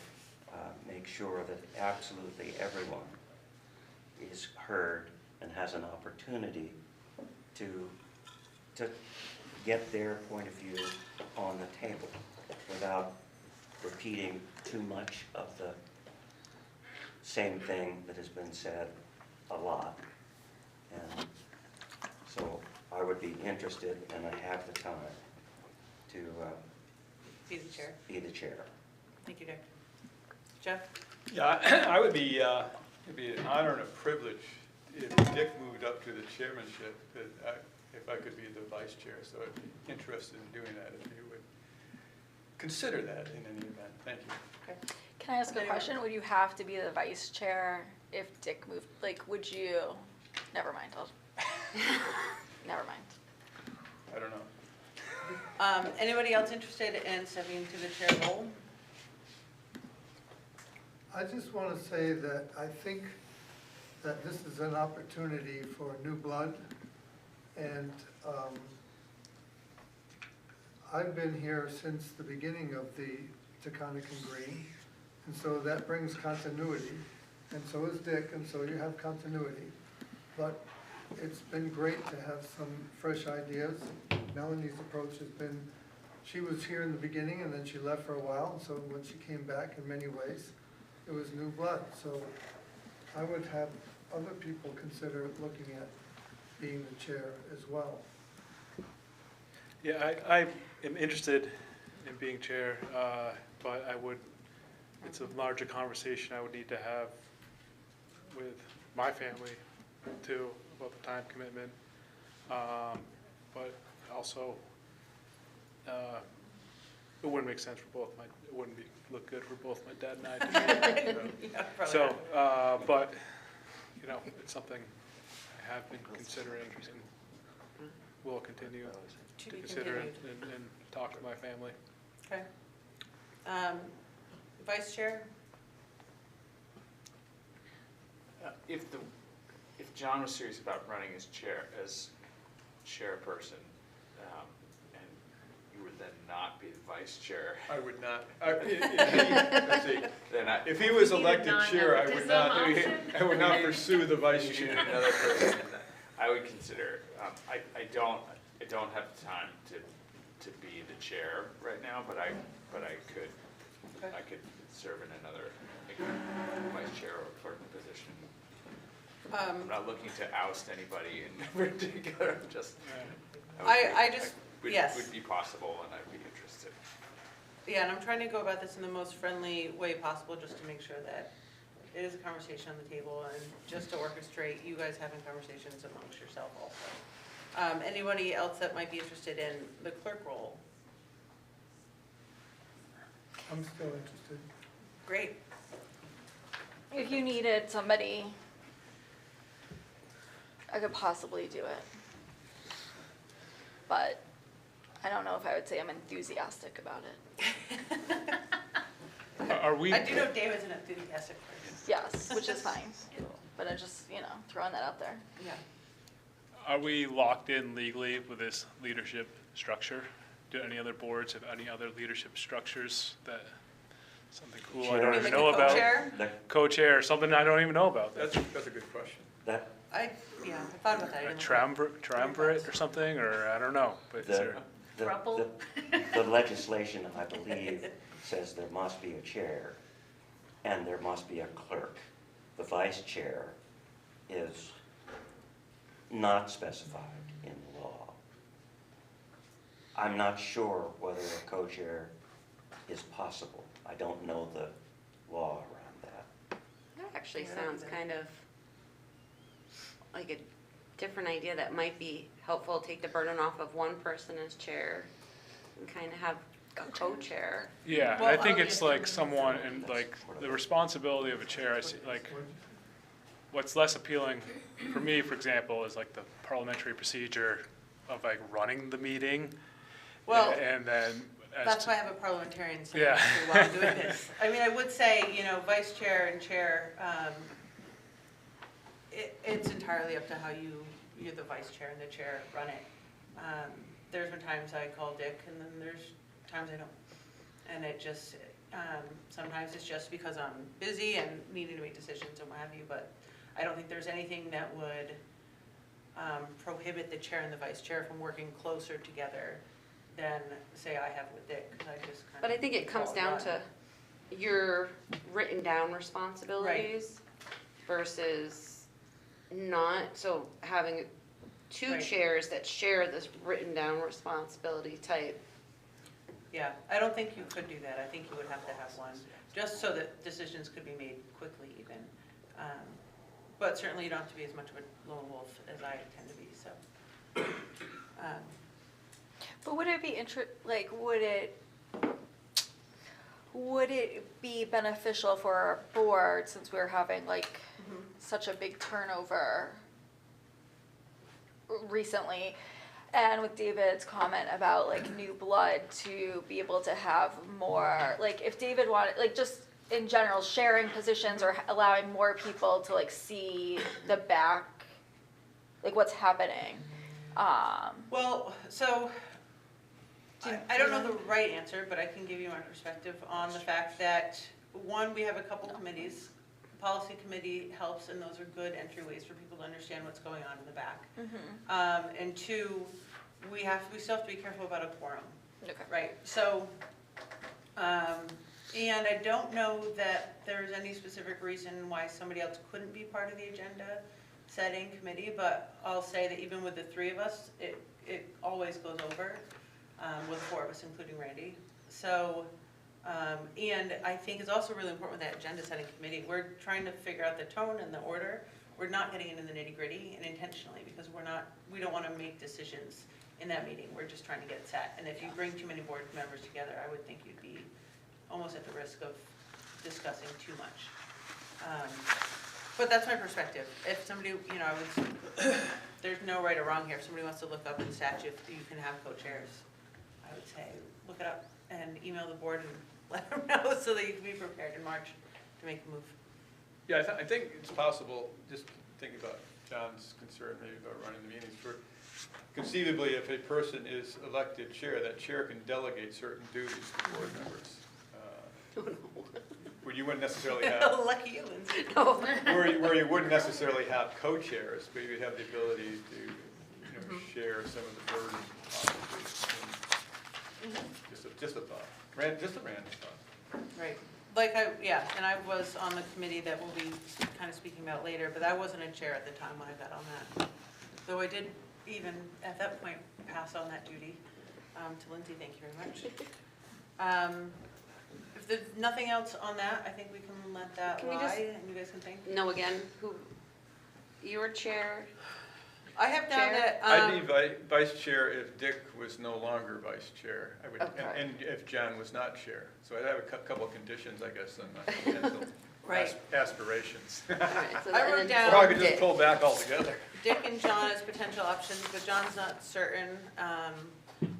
S3: make sure that absolutely everyone is heard and has an opportunity to get their point of view on the table without repeating too much of the same thing that has been said a lot. And so I would be interested, and I have the time, to
S1: Be the chair.
S3: be the chair.
S1: Thank you, Dick. Jeff?
S5: Yeah, I would be, it'd be an honor and a privilege if Dick moved up to the chairmanship, if I could be the vice chair. So I'd be interested in doing that if you would consider that in any event. Thank you.
S1: Okay.
S9: Can I ask a question? Would you have to be the vice chair if Dick moved, like, would you, never mind, never mind.
S5: I don't know.
S1: Anybody else interested in stepping into the chair role?
S7: I just want to say that I think that this is an opportunity for new blood. And I've been here since the beginning of the Taconic and Green. And so that brings continuity. And so is Dick, and so you have continuity. But it's been great to have some fresh ideas. Melanie's approach has been, she was here in the beginning and then she left for a while. So when she came back, in many ways, it was new blood. So I would have other people consider looking at being the chair as well.
S6: Yeah, I am interested in being chair, but it's a larger conversation I would need to have with my family too, about the time commitment. But also, it wouldn't make sense for both it wouldn't look good for both my dad and I to be
S1: Yeah, probably
S6: so,
S1: not.
S6: but, it's something I have been considering and will continue
S1: To
S6: to
S1: be
S6: consider
S1: continued.
S6: and talk with my family.
S1: Okay. Vice Chair?
S8: If John was serious about running as chairperson, and you would then not be the vice chair,
S5: I would not, let's see,
S8: then
S5: if he was
S13: Either
S5: elected chair, I would not,
S13: non-nepotism
S5: I would not pursue the vice
S8: you need
S5: chair.
S8: another person. I would consider, I don't have time to be the chair right now, but I could,
S1: Okay.
S8: I could serve in another, like, vice chair or clerk position. I'm not looking to oust anybody in particular, I'm just.
S1: Yes.
S8: Would be possible and I'd be interested.
S1: Yeah, and I'm trying to go about this in the most friendly way possible, just to make sure that it is a conversation on the table, and just to orchestrate you guys having conversations amongst yourself also. Anybody else that might be interested in the clerk role?
S7: I'm still interested.
S1: Great.
S9: If you needed somebody, I could possibly do it. But I don't know if I would say I'm enthusiastic about it.
S6: Are we?
S1: I do know David's an enthusiastic person.
S9: Yes, which is fine. But I just, throwing that out there.
S1: Yeah.
S6: Are we locked in legally with this leadership structure? Do any other boards have any other leadership structures that, something cool I
S3: Chair.
S6: don't
S1: You
S6: even
S1: mean
S6: know
S1: like a
S6: about?
S1: co-chair?
S3: The-
S6: Co-chair, something I don't even know about.
S5: That's a good question.
S3: That,
S1: I thought about that. I
S6: A
S1: didn't-
S6: triumvirate or something, or I don't know, but is
S3: the,
S6: there?
S3: the,
S13: Thruple?
S3: the legislation, I believe, says there must be a chair and there must be a clerk. The vice chair is not specified in the law. I'm not sure whether a co-chair is possible. I don't know the law around that.
S10: That actually
S1: Yeah,
S10: sounds
S1: that-
S10: kind of like a different idea that might be helpful, take the burden off of one person as chair and kind of have a co-chair.
S6: Yeah, and
S1: Well,
S6: I think
S1: yeah,
S6: it's like
S1: that's-
S6: someone, and like, the responsibility of a chair, I see, like, what's less appealing for me, for example, is like the parliamentary procedure of like running the meeting.
S1: Well,
S6: And then as
S1: that's
S6: to-
S1: why I have a parliamentarian sitting
S6: Yeah.
S1: next to me while I'm doing this. I mean, I would say, vice chair and chair, it's entirely up to how you're the vice chair and the chair run it. There's been times I call Dick, and then there's times I don't. And it just, sometimes it's just because I'm busy and needing to make decisions and what have you, but I don't think there's anything that would prohibit the chair and the vice chair from working closer together than, say, I have with Dick, because I just kind of.
S10: But I think it comes down to your written down responsibilities versus not, so having two
S1: Right.
S10: chairs that share this written down responsibility type.
S1: Yeah, I don't think you could do that. I think you would have to have one, just so that decisions could be made quickly even. But certainly you don't have to be as much of a lone wolf as I tend to be, so.
S9: But would it be would it be beneficial for our board, since we're having like such a big turnover recently, and with David's comment about like new blood, to be able to have more, like if David wanted, like just in general, sharing positions or allowing more people to like see the back, like what's happening.
S1: Well, so, I don't know the right answer, but I can give you my perspective on the fact that, one, we have a couple committees. The policy committee helps, and those are good entryways for people to understand what's going on in the back. And two, we still have to be careful about a quorum.
S9: Okay.
S1: Right, so, and I don't know that there's any specific reason why somebody else couldn't be part of the agenda setting committee, but I'll say that even with the three of us, it always goes over, with four of us, including Randy. So, And I think it's also really important with that agenda setting committee, we're trying to figure out the tone and the order. We're not getting into the nitty gritty and intentionally, because we don't want to make decisions in that meeting. We're just trying to get it set. And if you bring too many board members together, I would think you'd be almost at the risk of discussing too much. But that's my perspective. If somebody, you know, there's no right or wrong here. If somebody wants to look up in statute, you can have co-chairs. I would say, look it up and email the board and let them know so that you can be prepared in March to make a move.
S5: Yeah, I think it's possible, just thinking about John's concern maybe about running the meetings, for conceivably, if a person is elected chair, that chair can delegate certain duties to board members. Where you wouldn't necessarily have,
S1: Lucky you, Lindsay.
S5: where you wouldn't necessarily have co-chairs, but you'd have the ability to, you know, share some of the burden possibly. Just a thought, just a random thought.
S1: Right. And I was on the committee that we'll be kind of speaking about later, but I wasn't a chair at the time when I got on that. Though I did even at that point pass on that duty to Lindsay, thank you very much. If there's nothing else on that, I think we can let that
S10: Can we
S1: lie
S10: just-
S1: and you guys can think.
S10: No, again, your chair?
S1: I have down
S10: Chair?
S1: that,
S5: I'd be vice chair if Dick was no longer vice chair. I would,
S10: Okay.
S5: and if John was not chair. So I'd have a couple of conditions, I guess, on my potential
S1: Right.
S5: aspirations.
S1: I wrote down.
S5: Or I could just pull back altogether.
S1: Dick and John as potential options, but John's not certain.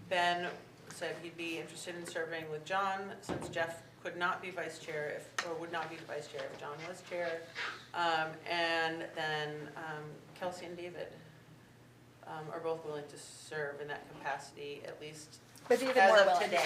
S1: Ben said he'd be interested in serving with John, since Jeff could not be vice chair or would not be the vice chair if John was chair. And then Kelsey and David are both willing to serve in that capacity, at least
S9: But David
S1: as
S9: more
S1: of
S9: willing.
S1: today.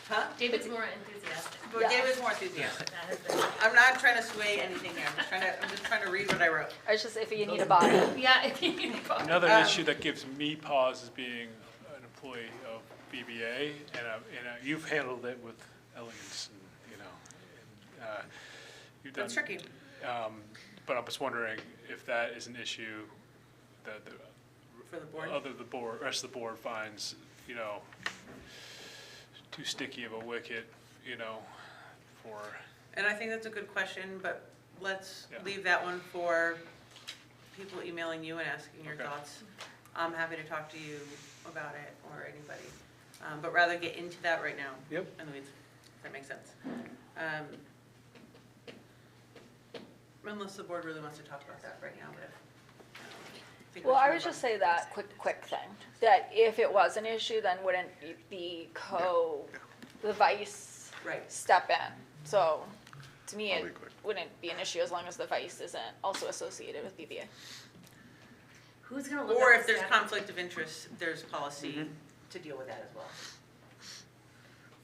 S1: Huh?
S13: David's more enthusiastic.
S1: But
S9: Yeah.
S1: David's more enthusiastic.
S13: That has been.
S1: I'm not trying to sway anything here. I'm just trying to read what I wrote.
S9: I was just, if you need a body.
S13: Yeah, if you.
S6: Another
S1: Um,
S6: issue that gives me pause is being an employee of BBA, and you've handled it with elegance, and, you know, and, you've done.
S1: It's tricky.
S6: But I'm just wondering if that is an issue that
S1: For the board?
S6: rest of the board finds, you know, too sticky of a wicket, you know, for.
S1: And I think that's a good question, but let's
S6: Yeah.
S1: leave that one for people emailing you and asking your
S6: Okay.
S1: thoughts. I'm happy to talk to you about it or anybody, but rather get into that right now.
S6: Yep.
S1: In the weeds, if that makes sense. Unless the board really wants to talk about that right now, but I think we
S9: Well, I
S1: should
S9: would
S1: move
S9: just
S1: on.
S9: say that quick thing, that if it was an issue, then wouldn't the vice
S1: Right.
S9: step in? So, to me,
S2: I'll
S9: it
S2: be quick.
S9: wouldn't be an issue as long as the vice isn't also associated with BBA.
S13: Who's gonna look
S1: Or
S13: up
S1: if
S13: the
S1: there's
S13: statute?
S1: conflict of interest, there's policy to deal with that as well.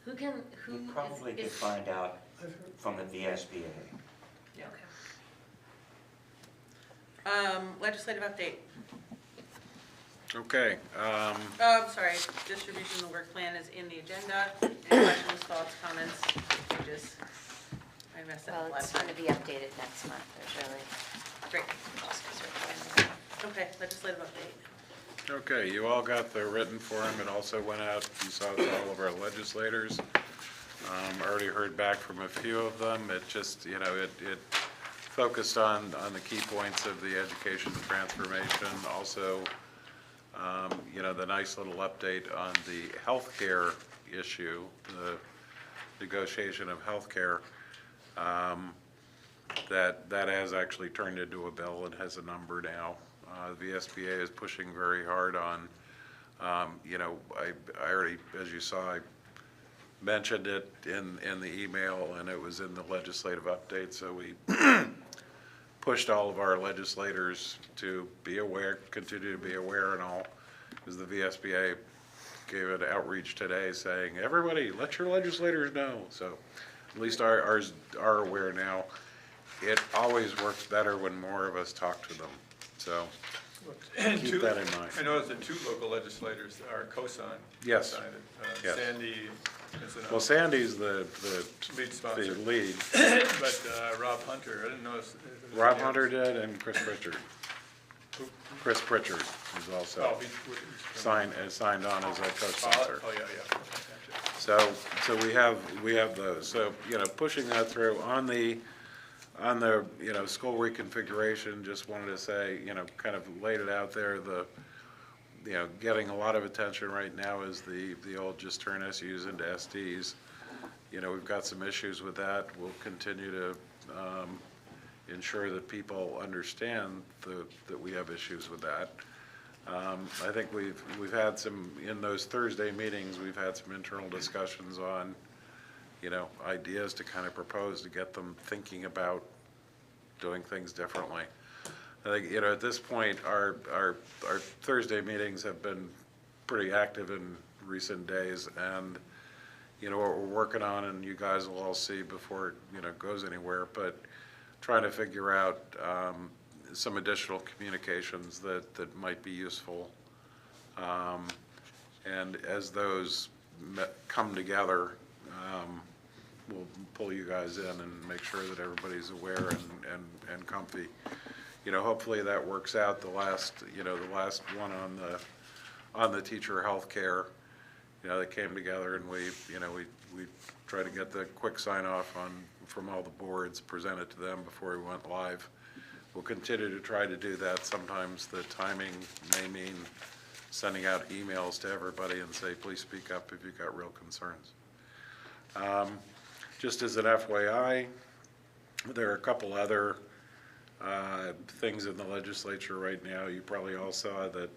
S13: Who can, who
S3: You
S13: is?
S3: probably could
S13: is-
S3: find out
S7: I've heard-
S3: from the VSBA.
S1: Yeah.
S13: Okay.
S1: Legislative update.
S2: Okay,
S1: Oh, I'm sorry, distribution of the work plan is in the agenda. Any questions, thoughts, comments, changes? I messed
S4: Well,
S1: up
S4: it's
S1: last time.
S4: going to be updated next month, there's really,
S1: Great,
S4: just because we're doing it.
S1: okay, legislative update.
S2: okay, you all got the written form, it also went out, you saw it to all of our legislators. Already heard back from a few of them, it just, you know, it focused on the key points of the education transformation, also, you know, the nice little update on the healthcare issue, the negotiation of healthcare, that has actually turned into a bill and has a number now. The VSBA is pushing very hard on, you know, I already, as you saw, I mentioned it in the email and it was in the legislative update, so we pushed all of our legislators to be aware, continue to be aware and all, because the VSBA gave an outreach today saying, everybody, let your legislators know. So at least ours are aware now. It always works better when more of us talk to them. So
S5: And
S2: keep that in mind.
S5: I noticed that 2 local legislators are co-signed.
S2: Yes.
S5: Signed it.
S2: Yes.
S5: Sandy is an
S2: Well, Sandy's the
S5: lead sponsor.
S2: lead.
S5: But Rob Hunter, I didn't notice.
S2: Rob Hunter did and Chris Pritchard. Chris Pritchard is also
S5: Oh,
S2: signed on as a co-sponsor.
S5: Oh, yeah, yeah. Okay, gotcha.
S2: So we have those. So, you know, pushing that through on the, you know, school reconfiguration, just wanted to say, you know, kind of laid it out there, you know, getting a lot of attention right now is the old just turn SUs into SDs. You know, we've got some issues with that. We'll continue to ensure that people understand that we have issues with that. I think we've had some, in those Thursday meetings, we've had some internal discussions on, you know, ideas to kind of propose to get them thinking about doing things differently. I think, you know, at this point, our Thursday meetings have been pretty active in recent days, and, you know, what we're working on, and you guys will all see before it, you know, goes anywhere, but trying to figure out some additional communications that might be useful. And as those come together, we'll pull you guys in and make sure that everybody's aware and comfy. You know, hopefully that works out. The last one on the teacher health care, you know, that came together, and we tried to get the quick sign off from all the boards, present it to them before we went live. We'll continue to try to do that. Sometimes the timing may mean sending out emails to everybody and say, please speak up if you've got real concerns. Just as an FYI, there are a couple other things in the legislature right now. You probably all saw that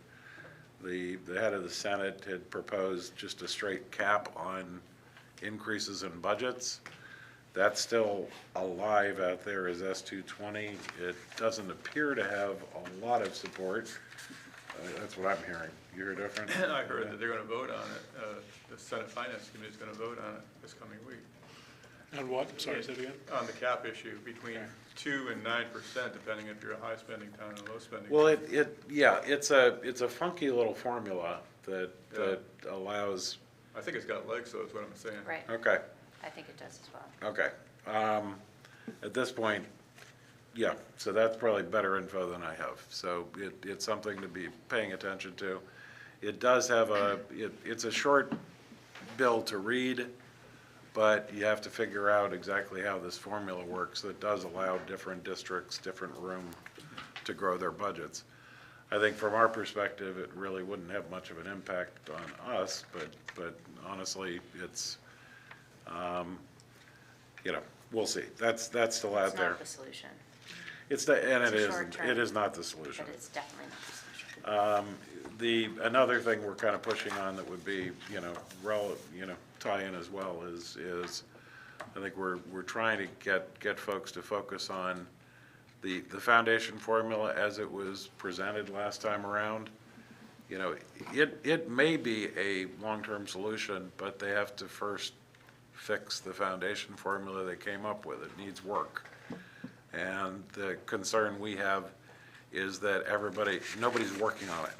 S2: the head of the Senate had proposed just a straight cap on increases in budgets. That's still alive out there as S220. It doesn't appear to have a lot of support. That's what I'm hearing. You hear different?
S5: I heard that they're going to vote on it. The Senate Finance Committee is going to vote on it this coming week.
S6: On what? Sorry, say it again?
S5: On the cap issue, between 2% and 9%, depending if you're a high spending town or low spending.
S2: Well,
S5: town.
S2: it's a funky little formula that allows.
S5: I think it's got legs, though, is what I'm saying.
S4: Right.
S2: Okay.
S4: I think it does as well.
S2: Okay. At this point, yeah, so that's probably better info than I have. So it's something to be paying attention to. It does have it's a short bill to read, but you have to figure out exactly how this formula works that does allow different districts, different room to grow their budgets. I think from our perspective, it really wouldn't have much of an impact on us, but honestly, it's, you know, we'll see. That's still out there.
S4: It's not the solution,
S2: It is not the solution.
S4: but it's definitely not the solution.
S2: Another thing we're kind of pushing on that would be, you know, tie in as well is I think we're trying to get folks to focus on the foundation formula as it was presented last time around. You know, it may be a long-term solution, but they have to first fix the foundation formula they came up with. It needs work. And the concern we have is that nobody's working on it.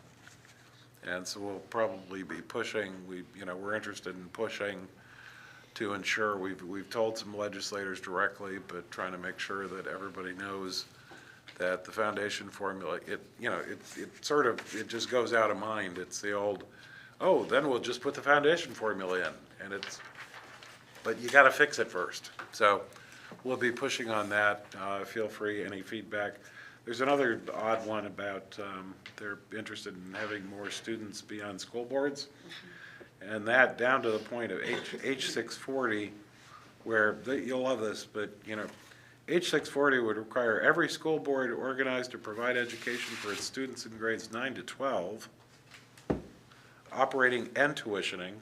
S2: And so we'll probably be pushing, we're interested in pushing to ensure, we've told some legislators directly, but trying to make sure that everybody knows that the foundation formula, it just goes out of mind. It's the old, oh, then we'll just put the foundation formula in, but you gotta fix it first. So we'll be pushing on that. Feel free, any feedback. There's another odd one about they're interested in having more students be on school boards. And that down to the point of H640, where you'll love this, but you know, H640 would require every school board organized to provide education for its students in grades 9 to 12, operating and tuitioning,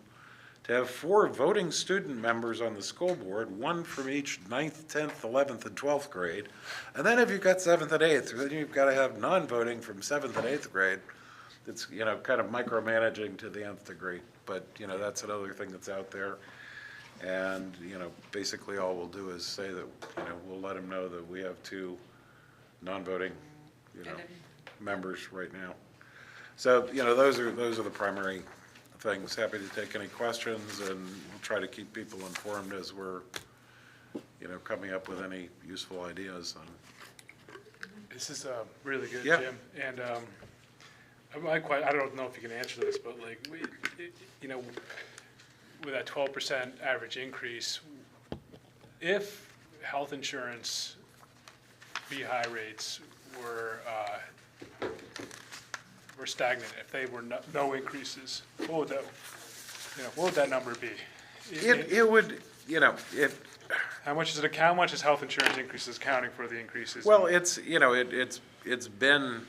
S2: to have 4 voting student members on the school board, 1 from each 9th, 10th, 11th, and 12th grade. And then if you've got 7th and 8th, then you've got to have non-voting from 7th and 8th grade. It's, you know, kind of micromanaging to the nth degree. But, you know, that's another thing that's out there. And, you know, basically all we'll do is say that, you know, we'll let them know that we have 2 non-voting, you know, members right now. So, you know, those are the primary things. Happy to take any questions, and we'll try to keep people informed as we're, you know, coming up with any useful ideas on.
S6: This is really good,
S2: Yeah.
S6: Jim. And I don't know if you can answer this, but like, with that 12% average increase, if health insurance VHI rates were stagnant, if they were no increases, what would that number be?
S2: It would,
S6: How much is health insurance increases accounting for the increases?
S2: well, it's been,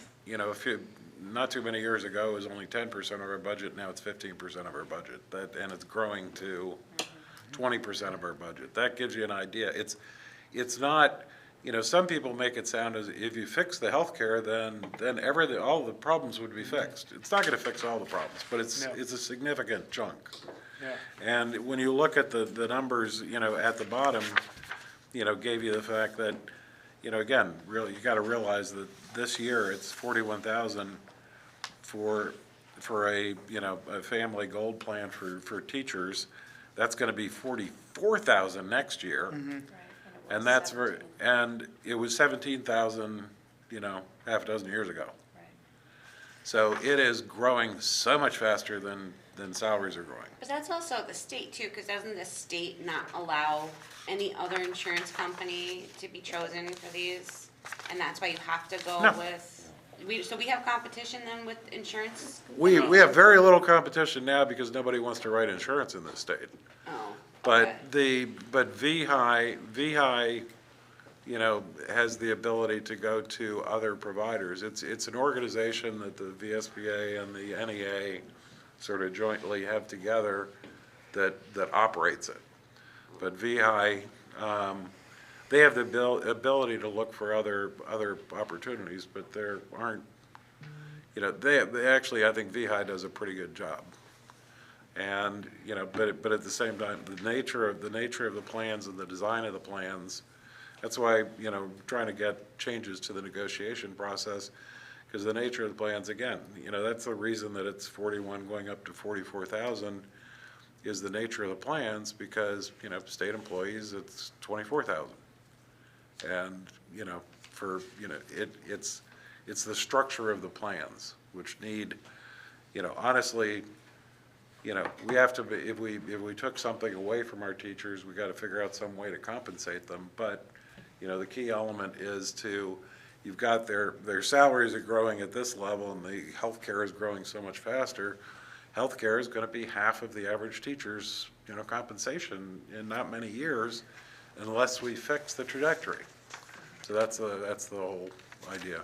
S2: not too many years ago, it was only 10% of our budget, now it's 15% of our budget, and it's growing to 20% of our budget. That gives you an idea. It's not, some people make it sound as if you fix the healthcare, then all the problems would be fixed. It's not gonna fix all the problems, but it's a significant chunk.
S6: Yeah.
S2: And when you look at the numbers, at the bottom, gave you the fact that, again, really, you gotta realize that this year it's 41,000 for a family gold plan for teachers. That's gonna be 44,000 next year. And that's and it was 17,000, half a dozen years ago. So it is growing so much faster than salaries are growing.
S10: But that's also the state too, because doesn't the state not allow any other insurance company to be chosen for these? And that's why you have to go
S2: No.
S10: so we have competition then with insurance?
S2: We have very little competition now because nobody wants to write insurance in this state.
S10: Oh,
S2: But
S10: okay.
S2: but VHI, has the ability to go to other providers. It's an organization that the VSBA and the NEA sort of jointly have together that operates it. But VHI, they have the ability to look for other opportunities, but there aren't, they actually, I think VHI does a pretty good job. And, but at the same time, the nature of the plans and the design of the plans, that's why, trying to get changes to the negotiation process, because the nature of the plans, again, that's the reason that it's 41 going up to 44,000 is the nature of the plans, because, state employees, it's 24,000. And, it's the structure of the plans, which need, honestly, we have to be, if we took something away from our teachers, we got to figure out some way to compensate them. But, the key element is you've got their salaries are growing at this level and the healthcare is growing so much faster. Healthcare is going to be half of the average teacher's, compensation in not many years unless we fix the trajectory. So that's the whole idea.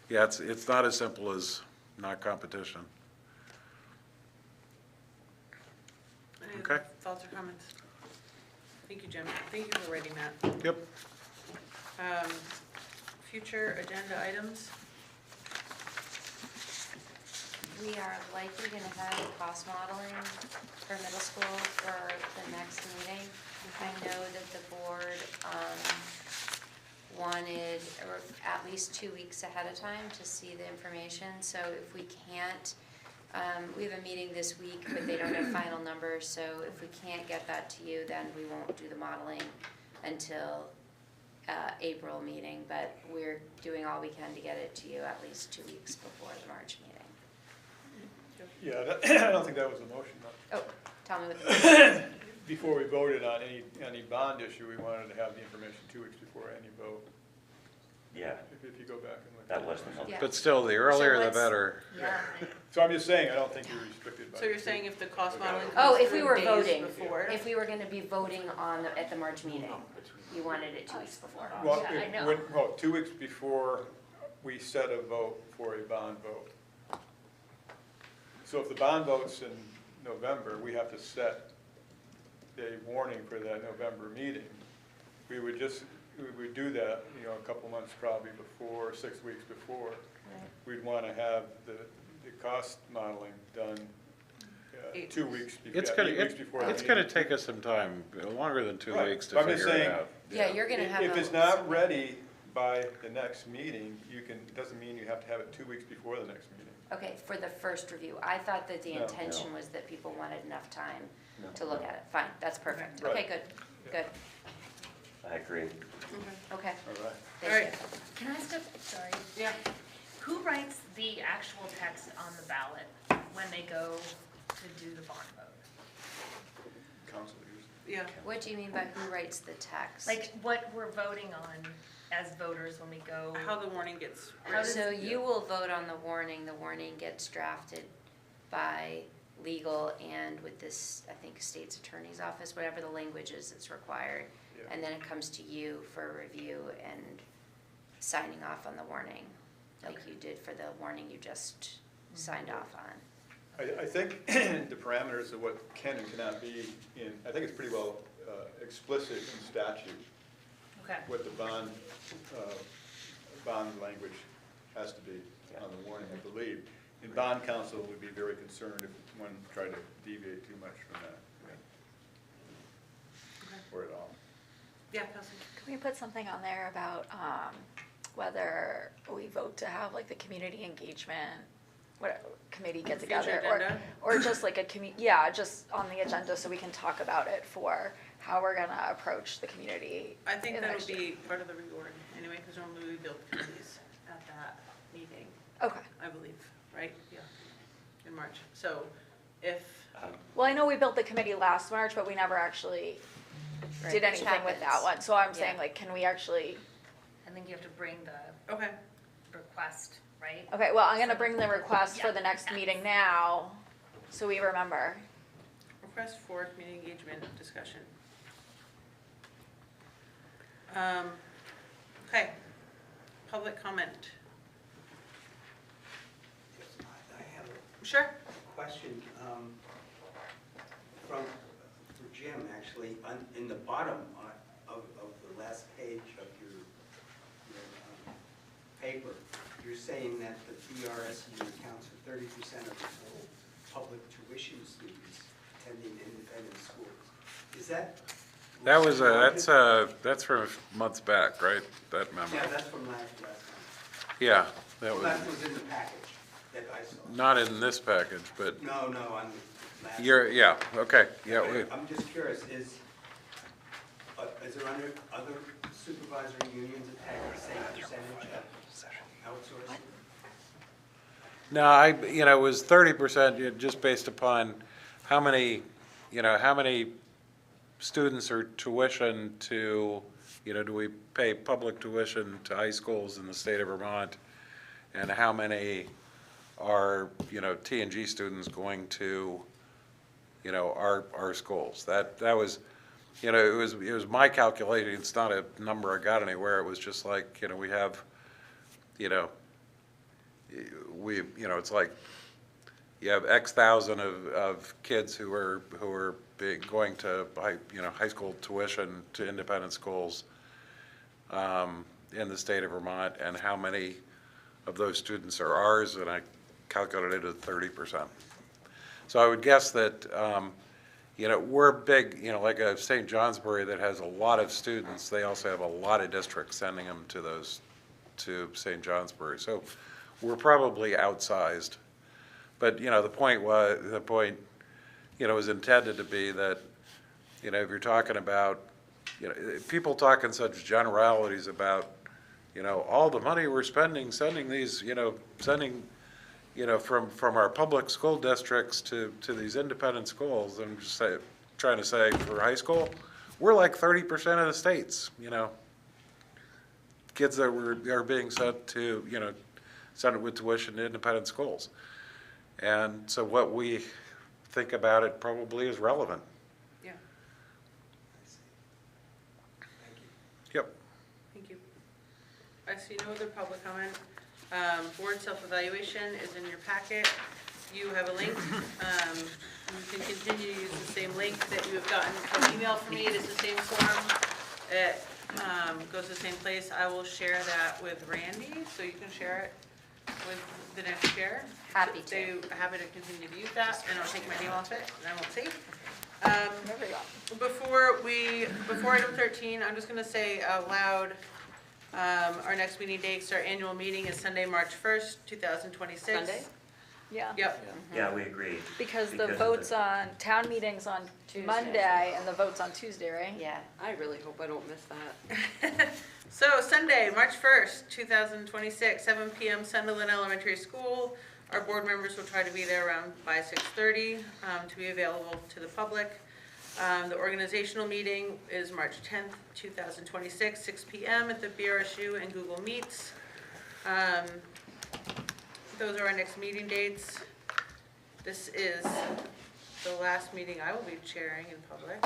S2: Yeah, it's not as simple as not competition.
S1: Any
S2: Okay.
S1: other thoughts or comments? Thank you, Jim. Thank you for writing that.
S2: Yep.
S1: Future agenda items?
S4: We are likely gonna have cost modeling for middle school for the next meeting. I know that the board, wanted at least 2 weeks ahead of time to see the information, so if we can't, we have a meeting this week, but they don't have final numbers, so if we can't get that to you, then we won't do the modeling until April meeting, but we're doing all we can to get it to you at least 2 weeks before the March meeting.
S5: Yeah, I don't think that was a motion.
S4: Oh, tell me what.
S5: Before we voted on any bond issue, we wanted to have the information 2 weeks before any vote.
S3: Yeah,
S5: If you go back and look.
S3: that was the motion.
S4: Yeah.
S2: But still, the earlier the
S4: let's-
S2: better.
S4: Yeah.
S5: So I'm just saying, I don't think you're restricted by.
S1: So you're saying if the cost modeling
S4: Oh,
S1: comes
S4: if we
S1: through
S4: were
S1: days
S4: voting,
S1: before?
S4: if we were gonna be voting at the March meeting, you wanted it 2 weeks before.
S5: Well,
S13: Yeah, I know.
S5: well, 2 weeks before we set a vote for a bond vote. So if the bond vote's in November, we have to set a warning for that November meeting. We would do that, a couple months probably before, 6 weeks before. We'd want to have the cost modeling done 2 weeks, 8 weeks before the
S2: It's
S5: meeting.
S2: gonna take us some time, longer than 2
S5: Right.
S2: weeks to
S5: I'm just
S2: figure it
S5: saying,
S2: out.
S4: Yeah, you're gonna have.
S5: If
S4: a-
S5: it's not ready by the next meeting, doesn't mean you have to have it 2 weeks before the next meeting.
S4: Okay, for the first review. I thought that the
S5: No.
S4: intention was that people wanted enough time
S3: No.
S4: to look at it. Fine, that's perfect.
S5: Right.
S4: Okay, good, good.
S3: I agree.
S4: Okay.
S5: All right.
S4: Thank
S1: All right.
S4: you.
S13: Can I step, sorry,
S1: Yeah.
S13: who writes the actual text on the ballot when they go to do the bond vote?
S5: council usually.
S1: Yeah.
S4: What do you mean by who writes the text?
S13: Like what we're voting on as voters when we go.
S1: How the warning gets
S13: How
S1: written.
S13: does-
S4: So you will vote on the warning gets drafted by legal and with this, I think, state's attorney's office, whatever the language is that's required.
S5: Yeah.
S4: And then it comes to you for review and signing off on the warning, like you did for the warning you just signed off on.
S5: I think the parameters of what can and cannot be in, I think it's pretty well explicit in statute,
S13: Okay.
S5: what the bond language has to be on the warning, I believe. And bond counsel would be very concerned if one tried to deviate too much from that. Or at all.
S1: Yeah, Kelsey.
S9: Can we put something on there about whether we vote to have like the community engagement, what committee get
S1: Future
S9: together,
S1: agenda?
S9: or just like just on the agenda so we can talk about it for how we're gonna approach the community.
S1: I think
S9: in the
S1: that'll
S9: next year.
S1: be part of the reorg anyway, because normally we build committees at that meeting,
S9: Okay.
S1: I believe, right? Yeah, in March. So if,
S9: Well, I know we built the committee last March, but we never actually
S4: Right,
S9: did
S4: which
S9: anything with that
S4: happens.
S9: one. So I'm saying
S4: Yeah.
S9: like, can we actually?
S13: I think you have to bring the
S1: okay,
S13: request, right?
S9: Okay, well, I'm gonna bring the request for
S13: Yeah.
S9: the next meeting now, so we remember.
S1: request for community engagement discussion. Okay, public comment.
S14: I have
S1: Sure.
S14: a question for Jim, actually. In the bottom of the last page of your paper, you're saying that the PRSU accounts for 30% of the total public tuition students attending independent schools. Is that?
S2: That was that's from months back, right? That memo.
S14: Yeah, that's from last time.
S2: Yeah, that
S14: Well,
S2: was,
S14: that was in the package that I saw.
S2: not in this package, but
S14: No, on the last.
S2: yeah, okay, yeah.
S14: I'm just curious, is there other supervisory unions that have the same percentage of outsourcing?
S2: No, it was 30%, just based upon how many students are tuition to, do we pay public tuition to high schools in the state of Vermont? And how many are, T&G students going to, our schools? That was, it was my calculation. It's not a number I got anywhere. It was just like, we have, it's like you have X thousand of kids who are going to high school tuition to independent schools in the state of Vermont, and how many of those students are ours, and I calculated it at 30%. So I would guess that we're big, like a St. Johnsbury that has a lot of students. They also have a lot of districts sending them to St. Johnsbury. So we're probably outsized. But, the point was intended to be that, if you're talking about, people talk in such generalities about, all the money we're spending, sending these, from our public school districts to these independent schools. I'm just trying to say, for high school, we're like 30% of the states, kids that are being sent to, sent with tuition to independent schools. And so what we think about it probably is relevant.
S1: Yeah,
S2: Yep.
S1: thank you. I see no other public comment. Board self-evaluation is in your packet. You have a link. You can continue to use the same link that you have gotten from email from me. It is the same form. It goes to the same place. I will share that with Randy, so you can share it with the next chair.
S4: Happy
S1: So
S4: to.
S1: happy to continue to use that, and I'll take my name off it, and I won't see.
S9: There we go.
S1: Before item 13, I'm just gonna say out loud, our next meeting dates, our annual meeting is Sunday, March 1st, 2026.
S13: Sunday?
S9: Yeah.
S1: Yep.
S3: Yeah, we agreed.
S9: Because the
S3: Because of
S9: votes
S3: the-
S9: on, town meeting's on
S4: Tuesday.
S9: Monday and the vote's on Tuesday, right?
S4: Yeah.
S10: I really hope I don't miss that.
S1: So Sunday, March 1st, 2026, 7 p.m. Sunderland Elementary School. Our board members will try to be there around by 6:30 to be available to the public. The organizational meeting is March 10th, 2026, 6 PM at the BRSU and Google Meets. Those are our next meeting dates. This is the last meeting I will be chairing in public.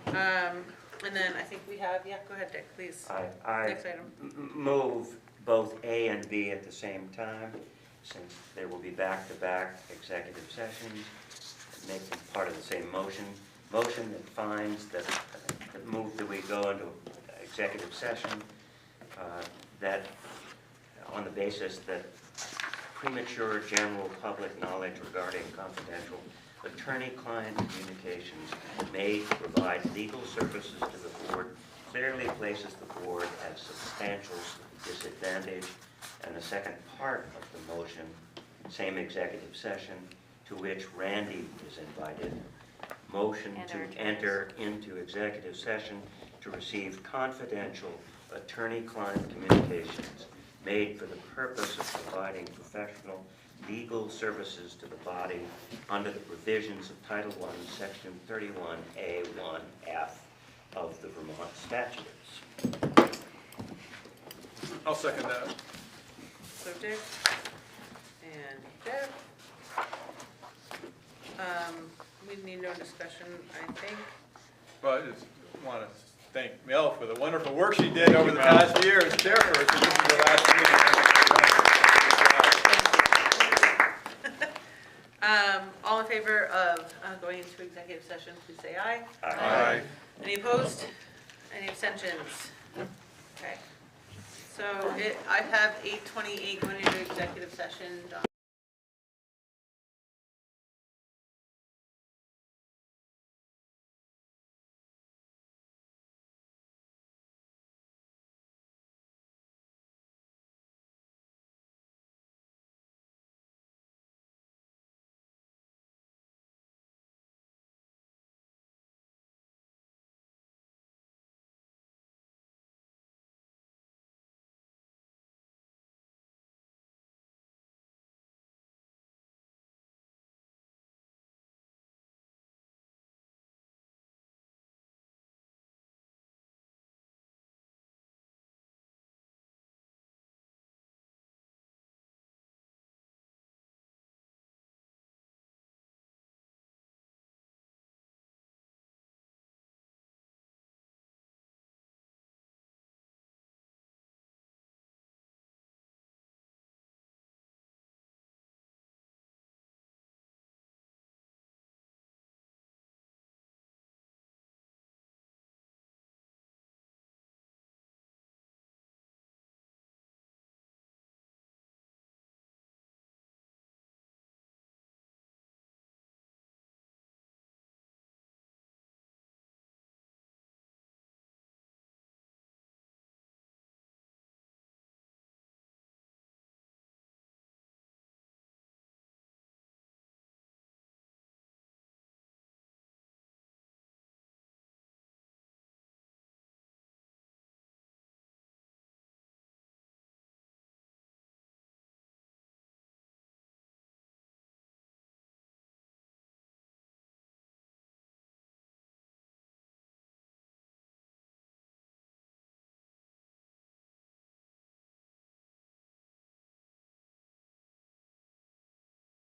S1: And then I think we have, yeah, go ahead, Dick, please.
S3: I
S1: Next item.
S3: move both A and B at the same time, since they will be back-to-back executive sessions, make them part of the same motion. Motion that finds that move that we go into executive session, that on the basis that premature general public knowledge regarding confidential attorney-client communications made to provide legal services to the board clearly places the board at substantial disadvantage. And the second part of the motion, same executive session, to which Randy is invited. Motion
S4: And
S3: to
S4: our attorneys.
S3: enter into executive session to receive confidential attorney-client communications made for the purpose of providing professional legal services to the body under the provisions of Title I, Section 31A1F of the Vermont statutes.
S5: I'll second that.
S1: So Dick and Deb. We need no discussion, I think.
S5: Well, I just want to thank Mel for the wonderful work she did over the past year as chairperson. This is the last meeting.
S1: All in favor of going into executive session, please say aye.
S2: Aye.
S1: Any opposed? Any abstentions? Okay. So I have 8:28 going into executive session. John,